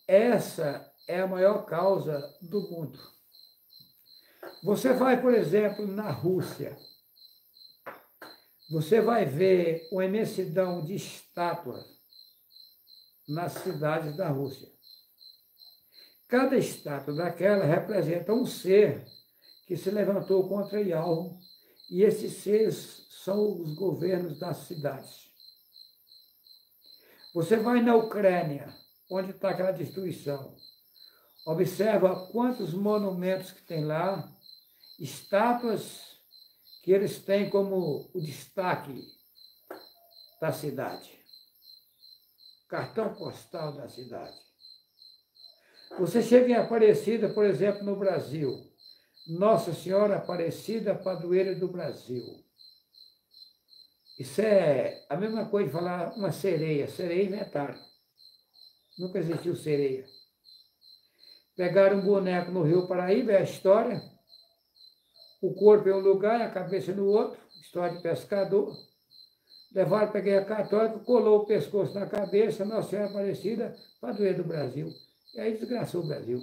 Essa é a maior causa do mundo. Você vai, por exemplo, na Rússia. Você vai ver uma imensidão de estátuas nas cidades da Rússia. Cada estátua daquela representa um ser que se levantou contra Yahweh, e esses seres são os governos das cidades. Você vai na Ucrânia, onde está aquela destruição. Observa quantos monumentos que tem lá, estátuas que eles têm como o destaque da cidade. Cartão postal da cidade. Você chega em Aparecida, por exemplo, no Brasil. Nossa Senhora Aparecida, padroeira do Brasil. Isso é a mesma coisa de falar uma sereia. Sereia inventaram. Nunca existiu sereia. Pegaram um boneco no Rio Paraíba, é a história. O corpo em um lugar e a cabeça no outro. História de pescador. Levaram para a igreja católica, colou o pescoço na cabeça, Nossa Senhora Aparecida, padroeira do Brasil. E aí desgraçou o Brasil.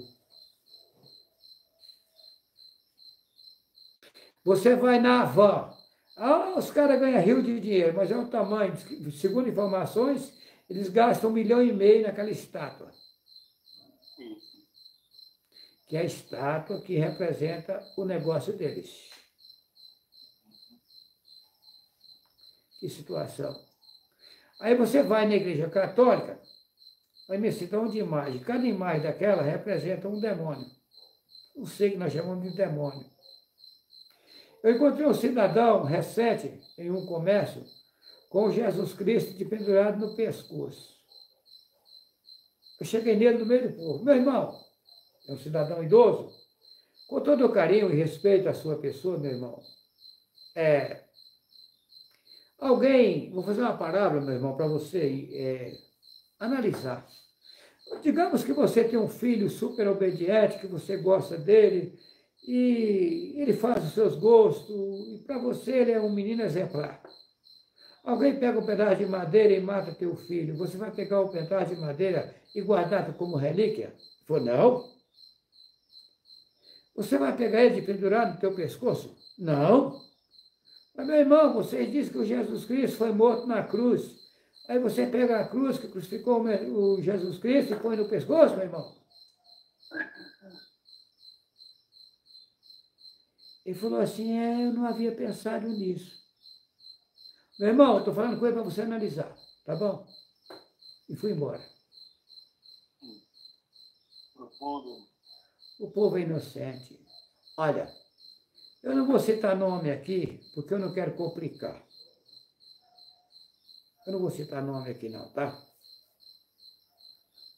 Você vai na Havan. Os caras ganham rio de dinheiro, mas é o tamanho. Segundo informações, eles gastam 1,5 milhão naquela estátua. Que é a estátua que representa o negócio deles. Que situação. Aí você vai na igreja católica, a imensidão de imagem. Cada imagem daquela representa um demônio. Um ser que nós chamamos de demônio. Eu encontrei um cidadão recente em um comércio com Jesus Cristo de pendurado no pescoço. Eu cheguei nele no meio do povo. Meu irmão, é um cidadão idoso, com todo o carinho e respeito à sua pessoa, meu irmão. Vou fazer uma parábola, meu irmão, para você analisar. Digamos que você tem um filho super obediente, que você gosta dele, e ele faz os seus gostos, e para você ele é um menino exemplar. Alguém pega um pedaço de madeira e mata teu filho, você vai pegar um pedaço de madeira e guardar como relíquia? Ele falou, não. Você vai pegar ele de pendurado no teu pescoço? Não. Mas, meu irmão, vocês dizem que o Jesus Cristo foi morto na cruz. Aí você pega a cruz que crucificou o Jesus Cristo e põe no pescoço, meu irmão? Ele falou assim, eu não havia pensado nisso. Meu irmão, eu estou falando coisa para você analisar, tá bom? E fui embora. O povo é inocente. Olha, eu não vou citar nome aqui, porque eu não quero complicar. Eu não vou citar nome aqui não, tá?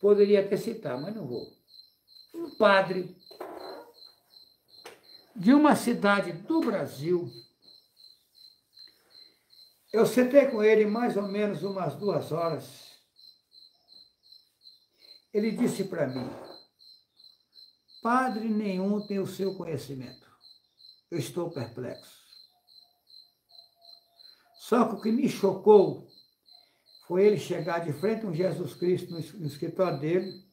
Poderia até citar, mas não vou. Um padre de uma cidade do Brasil Eu sentei com ele mais ou menos umas 2 horas. Ele disse para mim, padre nenhum tem o seu conhecimento. Eu estou perplexo. Só que o que me chocou foi ele chegar de frente a um Jesus Cristo no escritório dele.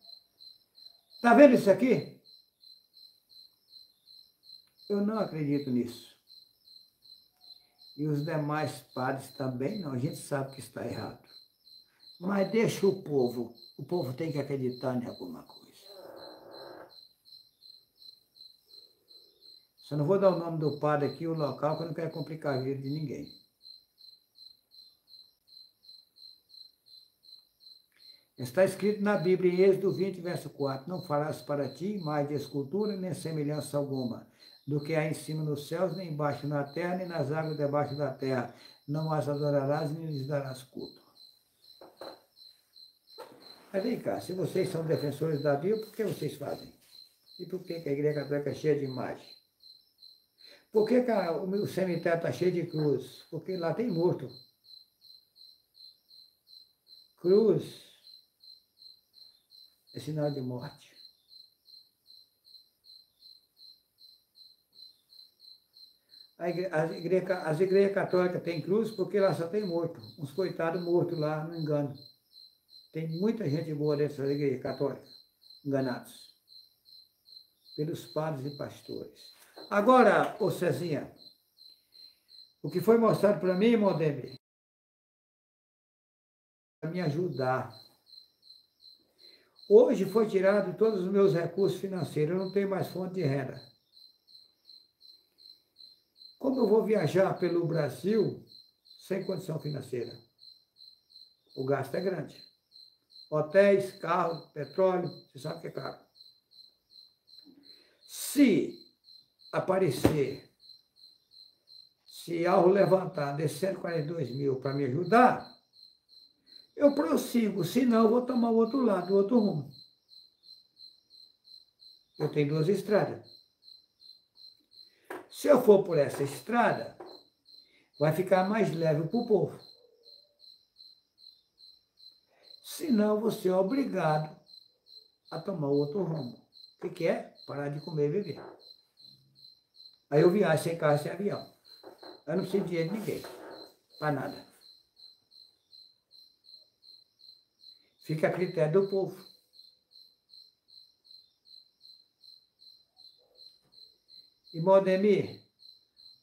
Está vendo isso aqui? Eu não acredito nisso. E os demais padres também não. A gente sabe que está errado. Mas deixa o povo tem que acreditar em alguma coisa. Só não vou dar o nome do padre aqui, o local, que eu não quero complicar a vida de ninguém. Está escrito na Bíblia, em Êxodo 20, verso 4, não farás para ti mais de escultura, nem semelhança alguma, do que há em cima nos céus, nem embaixo na terra, nem nas águas debaixo da terra. Não as adorarás, nem lhes darás culto. Mas vem cá, se vocês são defensores da Bíblia, por que vocês fazem? E por que a Igreja Católica é cheia de imagem? Por que o cemitério está cheio de cruz? Porque lá tem morto. Cruz é sinal de morte. As igrejas católicas têm cruz porque lá só tem morto. Uns coitados mortos lá, não engano. Tem muita gente boa dentro da igreja católica, enganados pelos padres e pastores. Agora, ô Cezinha, o que foi mostrado para mim, Modemir, para me ajudar. Hoje foi tirado todos os meus recursos financeiros, eu não tenho mais fonte de renda. Como eu vou viajar pelo Brasil sem condição financeira? O gasto é grande. Hotéis, carro, petróleo, você sabe o que é caro. Se aparecer, se ao levantar desses 142 mil para me ajudar, eu prossigo, senão eu vou tomar o outro lado, o outro rumo. Eu tenho 2 estradas. Se eu for por essa estrada, vai ficar mais leve para o povo. Senão, você é obrigado a tomar outro rumo. O que é? Parar de comer e beber. Aí eu viajo sem carro, sem avião. Eu não preciso de dinheiro de ninguém. Para nada. Fica a critério do povo. E, Modemir,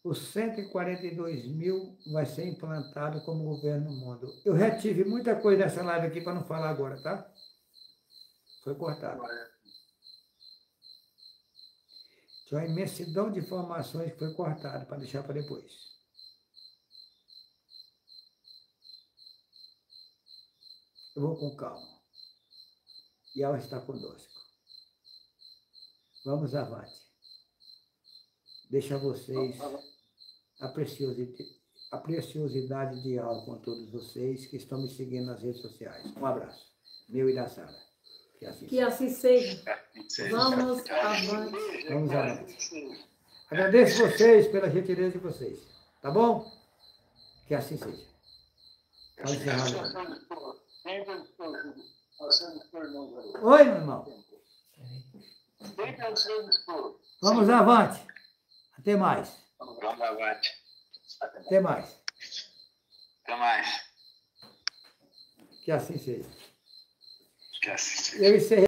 os 142 mil vai ser implantado como governo no mundo. Eu retive muita coisa nessa live aqui para não falar agora, tá? Foi cortado. Tinha uma imensidão de informações que foi cortada para deixar para depois. Eu vou com calma. E ela está conosco. Vamos avante. Deixa a vocês a preciosidade de aula com todos vocês que estão me seguindo nas redes sociais. Um abraço. Meu e da Sara. Que assim seja. Vamos avante. Vamos avante. Agradeço vocês pela gentileza de vocês. Tá bom? Que assim seja. Pode encerrar. Oi, meu irmão. Vamos avante. Até mais. Vamos avante. Até mais. Até mais. Que assim seja. Que assim seja. Eu encerrei.